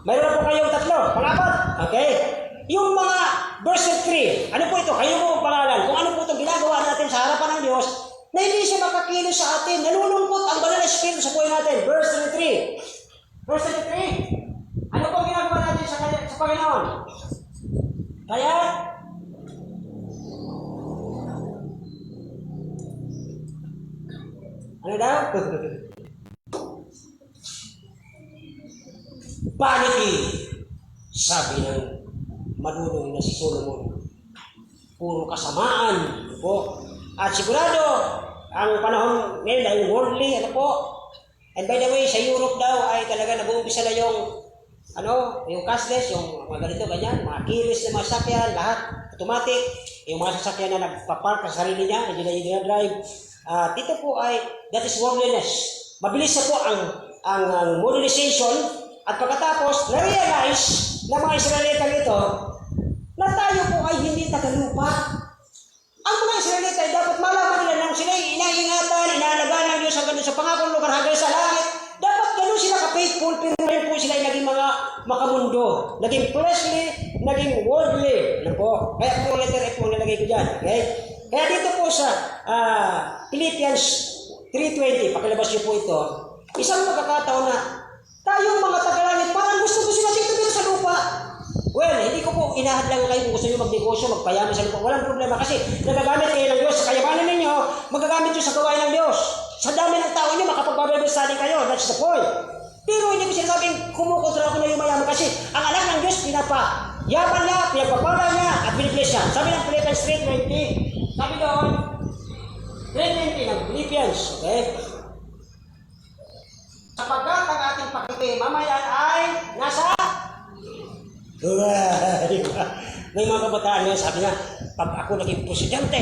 Mayroon po kayong tatlo, pangapat. Okay. Yung mga verse 3, ano po ito? Kayo mo pangalan. Kung ano po itong ginagawa natin sa harapan ng Diyos, na hindi siya makakilos sa atin. Nalulungkot ang banal na espiritu sa buhay natin. Verse 3. Verse 3. Ano po ang ginagawa natin sa Panginoon? Kaya, ano daw? Vanity, sabi ng marunong na si Solomon. Puro kasamaan. Ano po? At sigurado, ang panahon ngayon ay worldly, ano po? And by the way, sa Europe daw ay talaga nag-uumpisa na yung cashless, yung mga ganito, ganyan, mga kilis na mga sasakyan, lahat, automatic, yung mga sasakyan na nagpapark sa sarili niya, hindi na yung drive. Dito po ay, that is worldliness. Mabilis na po ang modernization, at pagkatapos, na-realize ng mga Israelita ito, na tayo po ay hindi tagalupa. Ang mga Israelita ay dapat malaman nila nang sila inaingatan, inaalagaan ng Diyos hanggang sa pangakong lugar hanggang sa langit. Dapat ganun sila ka-faithful, pero ngayon po sila ay naging mga makamundo, naging fleshly, naging worldly. Ano po? Kaya po letter F po nilagay ko dyan. Okay? Kaya dito po sa Philippians 3:20, pakilabas niyo po ito, isang pagkakataon na tayong mga tagalangit, parang gusto sila dito sa lupa. Well, hindi ko po inahadlang kayo kung gusto nyo magnegosyo, magpayaman sa lupa. Walang problema kasi nagagamit kayo ng Diyos. Sa kayamanan ninyo, magagamit nyo sa gawain ng Diyos. Sa dami ng tao nyo, makapag-Bible study kayo. That's the point. Pero hindi ko sinasabing kumukontra ko na yung mayaman kasi ang anak ng Diyos, yaman niya, pinagpapala niya, at binibless niya. Sabi ng Philippians 3:20, sabi doon, 3:20 ng Philippians, okay? Sapagkat ang ating pakikimamayan ay nasa may mga kabataan ngayon, sabi niya, pag ako naging presidente,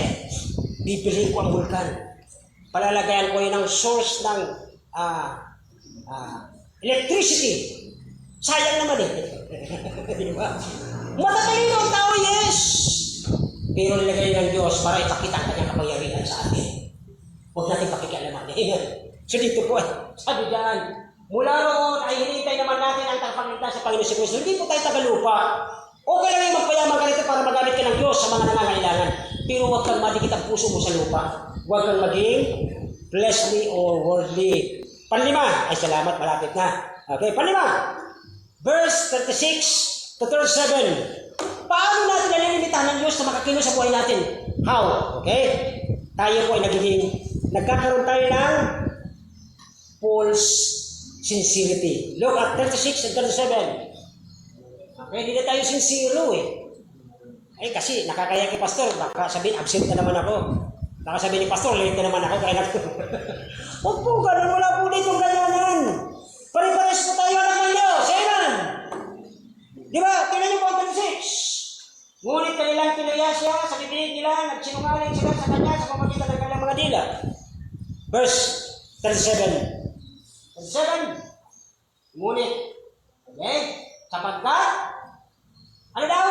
bibili ko ang vulkan. Palalagayan ko yun ng source ng electricity. Sayang naman eh. Di ba? Matatalino ang tao, yes! Pero nilagay ng Diyos para ipakita ang kanyang kapangyarihan sa atin. Huwag natin pakikialaman. So dito po, sabi dyan, mula roon ay hinihintay naman natin ang tagapagligtas sa Panginoon si Kristo. Hindi po tayo tagalupa. Okay lang yung magpayaman ka rito para magamit ka ng Diyos sa mga nangangailangan. Pero huwag kang madikit ang puso mo sa lupa. Huwag kang maging fleshly or worldly. Panlima, ay salamat, malapit na. Okay, panlima. Verse 36 to 37. Paano natin nalilimitahan ng Diyos na makakilos sa buhay natin? How? Okay? Tayo po ay nagkakaroon tayo ng false sincerity. Look at 36 and 37. Okay, hindi na tayo sincero eh. Ay kasi nakakaya kay pastor, baka sabihin absent na naman ako. Baka sabihin ni pastor, late na naman ako, kaya huwag po ganun, wala po dito ganyanan. Pare-pares po tayo anak ng Diyos. Amen. Di ba? Tingnan niyo po ang 36. Ngunit kanilang kinaya siya sa bibig nila, nagsinungaling sila sa kanya sa pamagitan ng kanilang mga dila. Verse 37. 37. Ngunit, okay? Sapagkat, ano daw?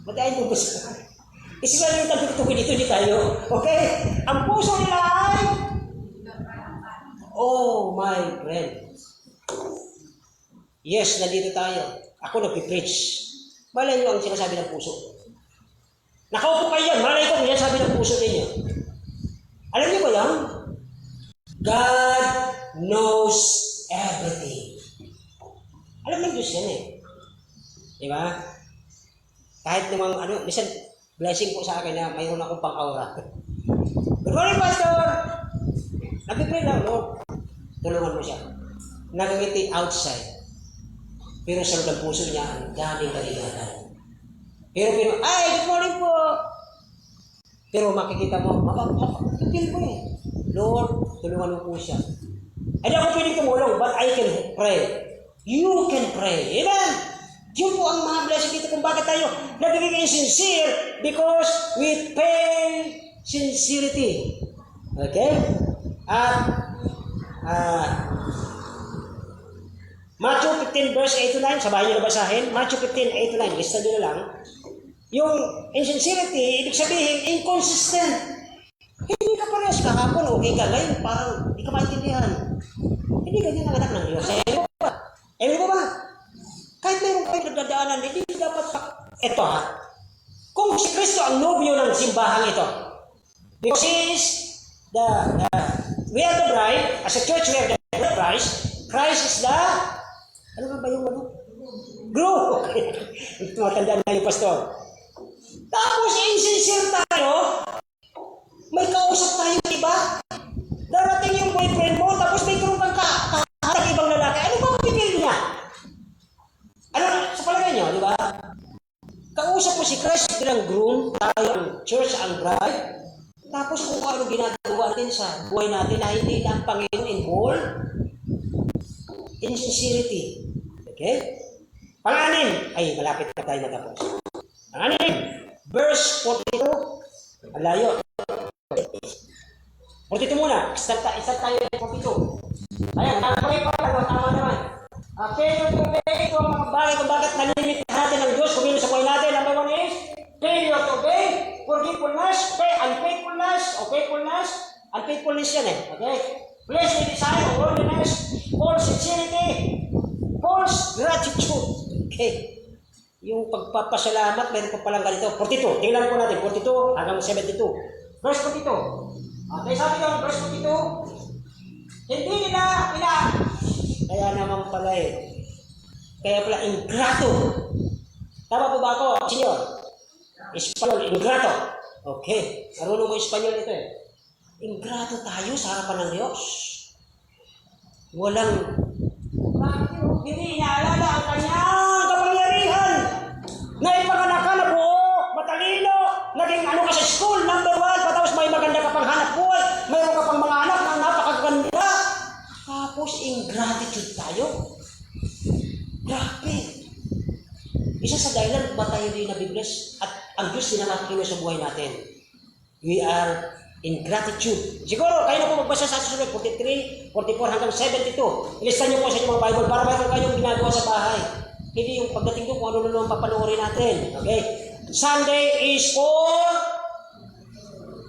Matayin mo gusto. Isipan yung tagtutukin dito, di tayo. Okay? Ang puso nila ay, oh my friend. Yes, nandito tayo. Ako nagpipreach. Malay nyo ang sinasabi ng puso. Nakaupo kayo yan. Malay ko kung yan sabi ng puso ninyo. Alam niyo ba yan? God knows everything. Alam ng Diyos yan eh. Di ba? Kahit namang minsan blessing po sa akin na mayroon akong pang-aura. Good morning, Pastor! Nag-pray lang, Lord. Tulungan mo siya. Nagangiti outside. Pero sa loob ng puso niya, ang daming kaligatan. Pero, ay, good morning po! Pero makikita mo, mapapapil mo eh. Lord, tulungan mo po siya. Hindi ako pwedeng tumulong, but I can pray. You can pray. Amen? Yun po ang mga blessing dito kung bakit tayo nagiging sincere because we pay sincerity. Okay? Matthew 15 verse 8 to 9, sabahin nyo na basahin. Matthew 15, 8 to 9, lista nyo na lang. Yung insincerity, ibig sabihin, inconsistent. Hindi ka parehas kahapon, okay ka. Ngayon, parang hindi ka maintindihan. Hindi ganyan ang anak ng Diyos. Ewan mo ba? Kahit mayroon kayo nagdadaanan, hindi dapat ito ha. Kung si Kristo ang nobyo ng simbahang ito, because he is we are the bride, as a church we are the bride of Christ. Christ is the, ano ba yung groom. Tumatandaan na yung pastor. Tapos insincere tayo, may kausap tayo, diba? Darating yung boyfriend mo, tapos may groom kang kaharap ibang lalaki. Ano ba mapipil niya? Ano, sa palagay niyo, di ba? Kausap mo si Christ bilang groom, tayo ang church, ang bride. Tapos kung ano ginagawa natin sa buhay natin na hindi na ang Panginoon involved, insincerity. Okay? Pang-anim, ay malapit na tayo matapos. Pang-anim, verse 42, ang layo. 42 muna, start tayo ng 42. Ayan, nakapagay pa lang, tama naman. Failure to obey, ito ang mga bagay kung bakit nalimit natin ng Diyos kung sa buhay natin. Number 1 is, failure to obey, forgetfulness, unfaithfulness yan eh. Okay? Fleshly desire, worldliness, false sincerity, false gratitude. Okay? Yung pagpapasalamat, meron pa palang ganito. 42, tingnan po natin, 42 hanggang 72. Verse 42. Okay, sabi ko, verse 42, hindi nila kaya naman pala eh. Kaya pala, ingrato. Tama po ba ako, senyor? Espanyol, ingrato. Okay, marunong mo Espanyol ito eh. Ingrato tayo sa harapan ng Diyos. Hindi inaalala ang kanyang kapangyarihan. Na ipanganak ka na buo, matalino, naging ka sa school, number 1, tapos may maganda ka pang hanap buhay, mayroon ka pang mga anak na napakaganda. Tapos ingratitude tayo. Grabe. Isa sa dahilan ba tayo din nabibless at ang Diyos dinanakino sa buhay natin. We are ingratitude. Siguro, kayo na po magbasa sa susunod, 43, 44 hanggang 72. Ilistan niyo po sa inyong mga Bible para mayroon kayong ginagawa sa bahay. Hindi yung pagdating doon kung ano naman papanoorin natin. Okay? Sunday is for...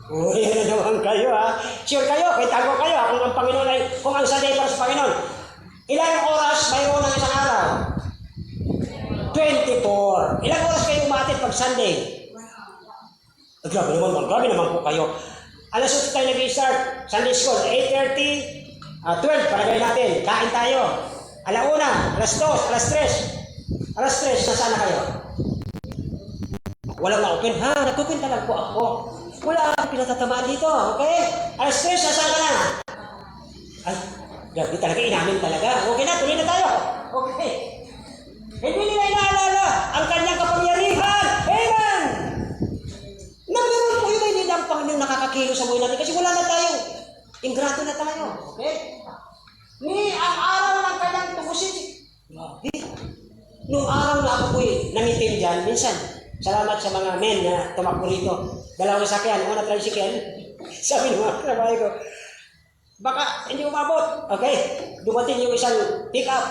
Uy, ano naman kayo ha? Sure kayo, kahit tago kayo kung ang Panginoon ay, kung ang Sunday para sa Panginoon. Ilang oras mayroon ng isang araw? 24. Ilang oras kayo umatid pag Sunday? Grabe naman po kayo. Alas 8 tayo nag-i-start. Sunday school, 8:30, 12, palagay natin. Kain tayo. Alauna, alas 2, alas 3. Alas 3, nasaan na kayo? Walang na-open. Ha, nag-open lang po ako. Wala akong pinatatamaan dito, okay? Alas 3, nasaan ka na? Ay, grabe talaga, inamin talaga. Okay na, tuloy na tayo. Okay. Hindi nila inaalala ang kanyang kapangyarihan. Amen! Nagkaroon po yun, hindi na ang Panginoon nakakakilo sa buhay natin kasi wala na tayo. Ingrato na tayo. Okay? Ni ang araw ng kanyang tubusin. Grabe. Nung araw na ako po'y nangitim dyan, minsan, salamat sa mga men na tumakbo rito. Dalawang sakyan, una tricycle. Sabi ng mga trabaho ko, baka hindi umabot. Okay, dumating yung isang pick-up.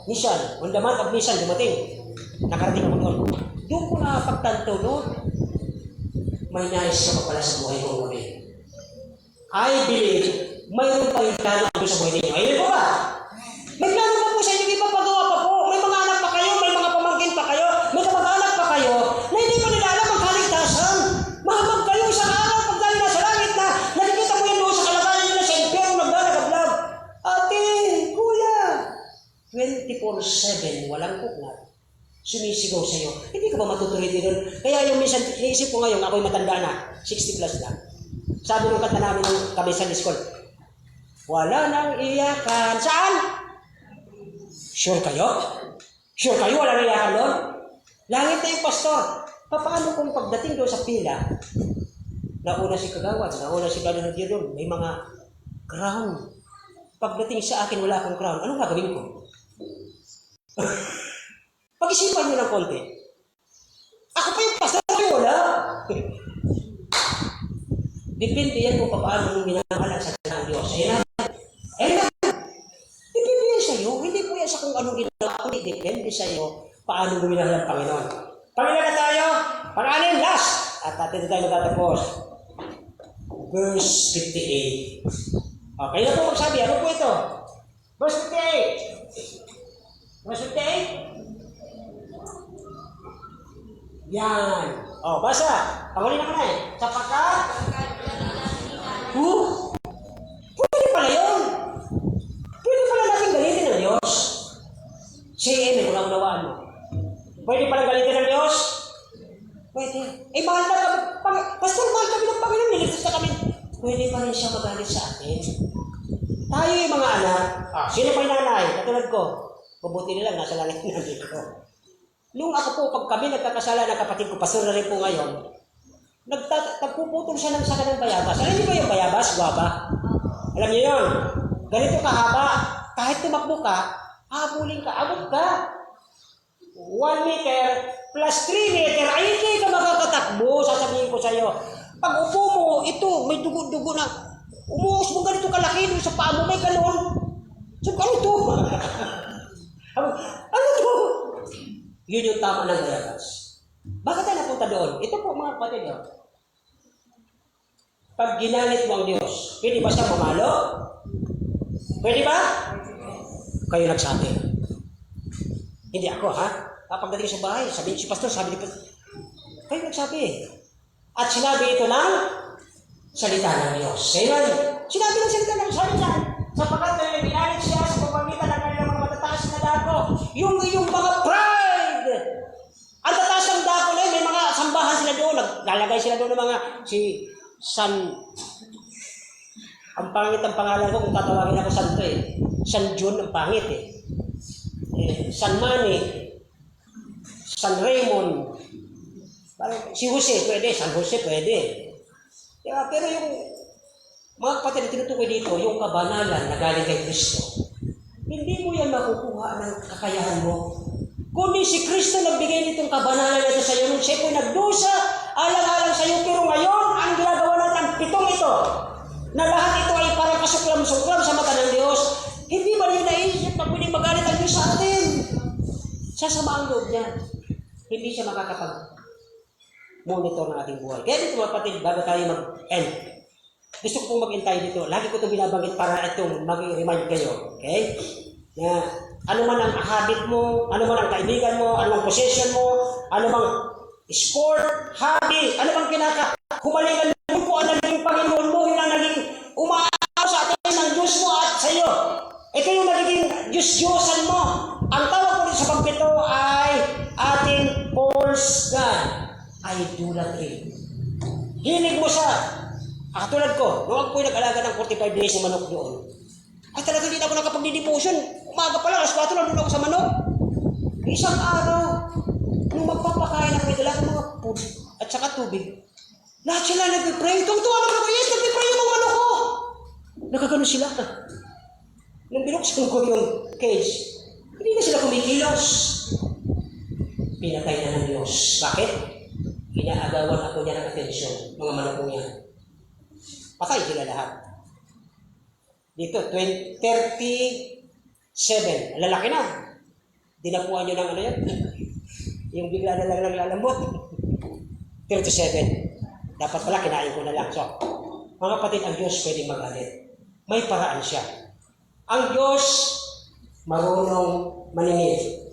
Nissan, on the month of Nissan, dumating. Nakarating ako doon. Doon ko nakapagtanto doon. May nais ka pa pala sa buhay ko ngayon. I believe, mayroon pa yung plano ko sa buhay ninyo. Ayun po ba? May plano pa po sa inyo, ipapagawa pa po. May mga anak pa kayo, may mga pamangkin pa kayo, may kamag-anak pa kayo, na hindi pa nila alam ang kaligtasan. Mahabag kayo isang araw pag tayo nasa langit na nakikita mo yun doon sa kalagayan nila sa impyerno naglalagablab. Ate, kuya, 24/7, walang kuklat. sumisigaw sa'yo. Hindi ka ba matuturiti doon? Kaya yung minsan, iniisip ko ngayon, ako'y matanda na, 60 plus na. Sabi ng kanta namin ng kami sa school, wala nang iyakan. Saan? Sure kayo? Sure kayo? Wala nang iyakan doon? Langit na yung pastor. Paano kung pagdating doon sa pila, nauna si Kagawad, nauna si Kagawad doon, may mga crown. Pagdating sa akin, wala akong crown. Anong gagawin ko? Pag-isipan nyo ng konti. Ako pa yung pastor, wala. Depende yan kung paano mong minamahalan sa ng Diyos. Ayun na. Depende yan sa'yo. Hindi po yan sa kung anong ginawa. Kundi depende sa'yo paano mo minahal ang Panginoon. Panginoon na tayo. Pang-anin, last. At atin tayo magtatapos. Verse 58. Okay na po magsabi. Ano po ito? Verse 58. Verse 58. Yan. O, basa. Panguli na ka na eh. Sapagkat. Pwede pala yun. Pwede pala natin galitin ng Diyos. Say amen, kung naunawaan mo. Pwede pala galitin ng Diyos? Pwede. Eh, mahal na kami. Pastor, mahal kami ng Panginoon. Niligtas na kami. Pwede pa rin siya magalit sa atin. Tayo yung mga anak. Sino pa yung nanay? Katulad ko. Mabuti nilang nasa lalaki namin ko. Nung ako po, pag kami nagkakasala ng kapatid ko, pastor na rin po ngayon, nagpuputol siya ng saka ng bayabas. Alam niyo ba yung bayabas? Guwaba. Alam niyo yun? Ganito kahaba. Kahit tumakbo ka, habulin ka, abot ka. 1 meter plus 3 meter, ay hindi ka makakatakbo, sasabihin ko sa'yo. Pag upo mo, ito, may dugo-dugo na, umuos mo ganito kalaki, doon sa paa mo, may galon. So, ano to? Ano to? Yun yung tama ng bayabas. Bakit tayo napunta doon? Ito po mga kapatid yun. Pag ginalit mo ang Diyos, pwede ba siya mamalo? Pwede ba? Kayo nagsabi. Hindi ako, ha? Pagdating sa bahay, sabi si pastor, sabi ni pastor, kayo nagsabi. At sinabi ito ng salita ng Diyos. Amen. Sinabi ng salita ng salita. Sapagkat na ginalit siya sa pamamagitan ng kanilang mga matataas na dako. Yung mga pride. Ang tataas ng dako na yun, may mga sambahan sila doon. Naglalagay sila doon ng mga ang pangit ang pangalan ko kung tatawagin ako santo eh. San John ang pangit eh. San Manny, San Raymond, si Jose pwede, San Jose pwede. Kaya, pero yung mga kapatid na tinutukoy dito, yung kabanalan na galing kay Kristo, hindi mo yan makukuha ng kakayahan mo. Kundi si Kristo nagbigay nitong kabanalan na ito sa iyo nung siya po'y nagdusa, alang-alang sa iyo, pero ngayon, ang ginagawa natin ang pitong ito, na lahat ito ay parang kasuklam-suklam sa mata ng Diyos. Hindi ba niyo naisip na pwedeng magalit ang Diyos sa atin? Sasama ang loob niya. Hindi siya makakapag-monitor ng ating buhay. Kaya dito mga kapatid, bago tayo mag-end, gusto ko pong mag-end tayo dito. Lagi ko ito binabanggit para itong mag-remind kayo. Okay? Na ano man ang habit mo, ano man ang kaibigan mo, ano mang possession mo, ano mang sport, hobby, ano bang humalingan mo po ang naging Panginoon mo, yun ang naging umaaw sa atin ng Diyos mo at sa iyo. Ito yung nagiging Diyos-Diyosan mo. Ang tawag ko sa pagpito ay ating false God, idolatry. Hilig mo siya. Katulad ko, nung ako nag-alaga ng 45 days na manok doon, ay talagang hindi na ako nakapag-devotion. Umaga pa lang, alas 4 lang doon ako sa manok. Isang araw, nung magpapakain ako, may dala ng mga food at saka tubig. Lahat sila nag-pray. Tungtuwa naman ako, yes, nag-pray yung mga manok ko. Nagkagano sila. Nung binuksan ko yung cage, hindi na sila kumikilos. Pinatay na ng Diyos. Bakit? Inaagawan ako niya ng atensyon, mga manok ko niya. Patay sila lahat. Dito, 37. Lalaki na. Dinapuan nyo ng ano yan? Yung bigla na lang lalambot. 37. Dapat pala, kinain ko na lang. So, mga kapatid, ang Diyos pwedeng magalit. May paraan siya. Ang Diyos, marunong maningil.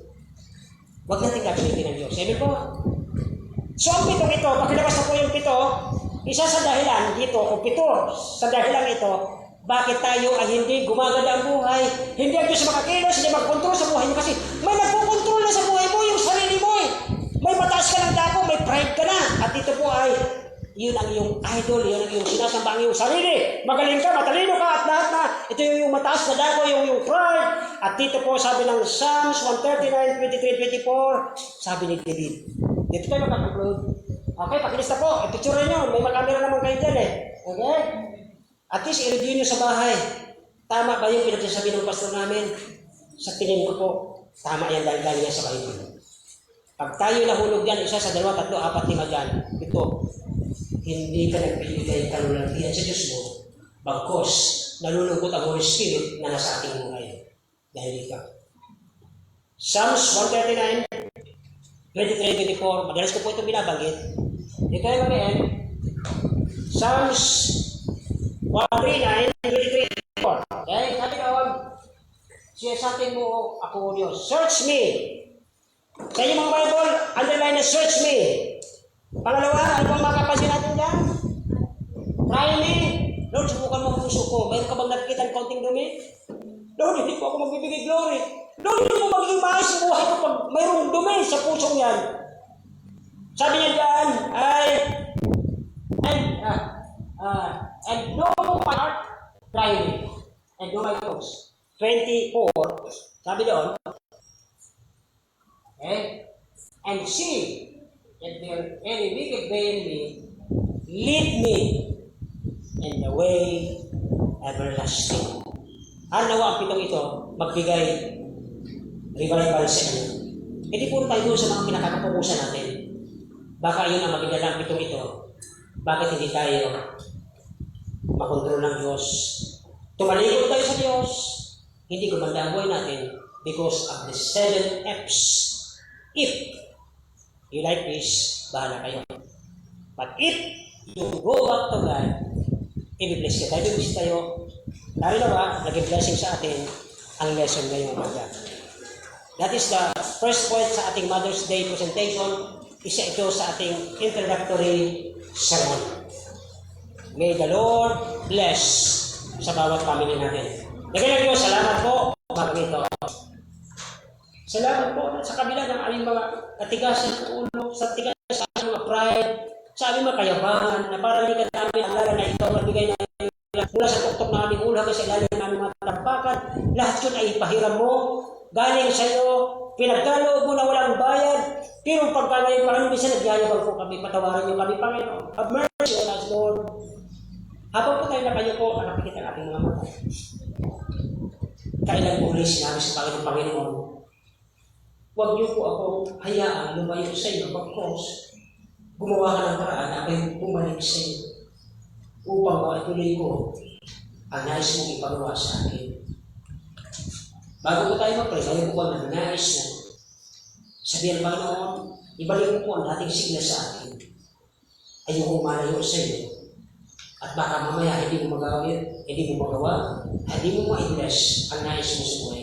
Huwag natin gagamitin ng Diyos. Sabi po, so ang pitong ito, pag kinabas na po yung pito, isa sa dahilan dito, kung pito, sa dahilan ito, bakit tayo ay hindi gumaganda ang buhay? Hindi ang Diyos makakilos, hindi magkontrol sa buhay mo kasi may nagpokontrol na sa buhay mo, yung sarili mo. mataas ka ng dako, may pride ka na. At ito po ay, yun ang iyong idol, yun ang iyong sinasamba ang iyong sarili. Magaling ka, matalino ka, at lahat na. Ito yung mataas na dako, yung pride. At dito po sabi ng Psalms 139, 23-24, sabi ni David. Dito tayo magkakonclude. Okay, pakilista po. I-picture nyo. May makamera naman kayo dyan eh. Okay? At least i-review nyo sa bahay. Tama ba yung pinagsasabi ng pastor namin? Sa tingin ko po, tama yan dahil niya sa Bible. Pag tayo nahulog dyan, 1, 2, 3, 4, 5 dyan, ito, hindi ka nagbibigay kalulangkihan sa Diyos mo, bagkos nalulungkot ang Holy Spirit na nasa ating buhay. Dahil ikaw. Psalms 139, 23-24, madalas ko po itong binabanggit. Ito ay mag-end. Psalms 139, 23-24. Okay, sabi ka, siya sa atin mo ako Diyos. Search me. Sa inyong mga Bible, underline na search me. Pangalawa, ano bang makapansin natin dyan? Try me. Lord, subukan mo ang puso ko. Mayroon ka bang nakikita ng konting dumi? Lord, hindi po ako magbibigay glory. Lord, hindi mo magiging maayos ang buhay ko pag mayroong dumi sa pusong yan. Sabi niya dyan, and know my heart, try me. And know my thoughts. 24, sabi doon, okay? And see, if there any wicked way in me, lead me in the way everlasting. Ano nawa ang pitong ito, magbigay revival sa inyo. Hindi puro tayo doon sa mga pinakakapukusan natin. Baka yun ang magigala ang pitong ito. Bakit hindi tayo makontrol ng Diyos? Tumalikod tayo sa Diyos. Hindi gumanda ang buhay natin because of the 7 F's. If you like this, bahala kayo. But if you go back to God, i-bless ka tayo. Ibig tayo. Lalo na ba, naging blessing sa atin ang lesson ngayong umaga. That is the first point sa ating Mother's Day presentation. Isa ito sa ating introductory sermon. May the Lord bless sa bawat family natin. Nagayang Diyos, salamat po sa ito. Salamat po sa kabila ng aming mga katigasan sa ulo, sa tigas sa aming mga pride, sa aming mga kayabangan, na parang hindi ka namin alala na ito magbigay na mula sa tuktok na aming ulo hanggang sa ilalim ng aming mga tampakan. Lahat yun ay ipahiram mo, galing sa iyo, pinagkaloob mo na walang bayad, pero pagkagayon pa kami, minsan nagyayabang po kami, patawaran niyo kami, Panginoon. Have mercy on us, Lord. Habang po tayo na kayo po, nakapikit ang ating mga mata. Kailan po ulit sinabi sa Panginoon, huwag niyo po ako hayaan lumayo sa iyo pag-cross. Gumawa ka ng paraan na ako'y bumalik sa iyo upang maituloy ko ang nais mong ipagawa sa akin. Bago po tayo mag-pray, tayo po ba na nais na sabihin ng Panginoon, ibalik mo po ang dating sigla sa akin. Ayokong malayo sa iyo. At baka mamaya hindi mo magawin, hindi mo magawa, hindi mo ma-bless ang nais mo sa buhay.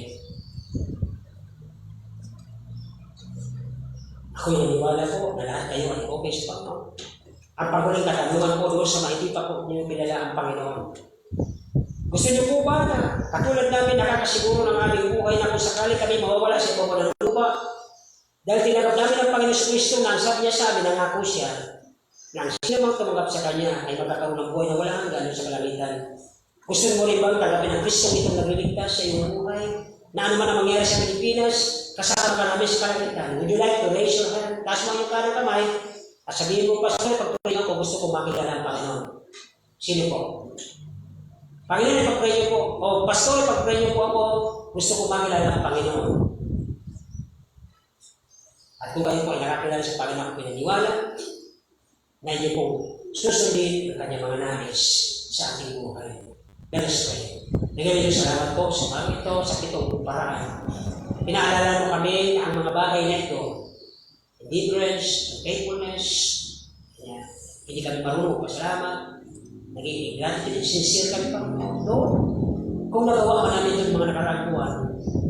Ako'y naniwala po na lahat kayo ay okay sa Panginoon. Ang paghuling katanungan po doon sa mga hindi pa po niyo kilala ang Panginoon. Gusto niyo po ba na katulad namin nakakasiguro ng aming buhay na kung sakali kami mawawala sa ibaba ng lupa? Dahil tinanggap namin ang Panginoon sa Kristo na ang sabi niya sa amin, nangako siya, na ang sino mang tumanggap sa Kanya ay magkakaroon ng buhay na wala hanggan sa kalangitan. Gusto mo rin bang tanggapin ang Kristo itong nagliligtas sa iyong buhay? Na ano man ang mangyari sa Pilipinas, kasama ka namin sa kalangitan. Would you like to raise your hand? Taas mo yung kanang kamay at sabihin mo, Pastor, pag-pray ako, gusto ko makilala ang Panginoon. Sino po? Panginoon, pag-pray niyo po. O Pastor, pag-pray niyo po ako, gusto ko makilala ang Panginoon. At kung kayo po ay nakakilala sa Panginoon, pinaniwala, na inyo pong susundin ang kanyang mga nais sa ating buhay. Let us pray. Nagawin yung salamat po sa mga ito, sa itong paraan. Pinaalala mo kami na ang mga bagay na ito, indifference, faithfulness, hindi kami marunong pasalamat, naging gratitude, sincere kami pa. Lord, kung nagawa ka namin itong mga nakaraang buwan,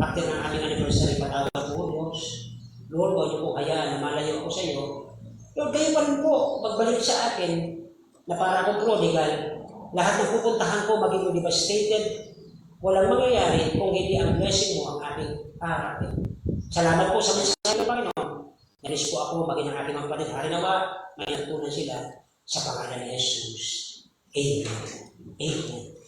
after ng aming anniversary, patawag po, Diyos. Lord, huwag niyo po hayaan na malayo ako sa iyo. Lord, kayo pa rin po magbalik sa akin na para akong prodigal. Lahat ng pupuntahan ko maging devastated. Walang mangyayari kung hindi ang blessing mo ang ating harapin. Salamat po sa mensahe ng Panginoon. Nanis po ako, maging ang aking mga kapatid. Harinawa, may natutunan sila sa pangalan ni Jesus. Amen. Amen.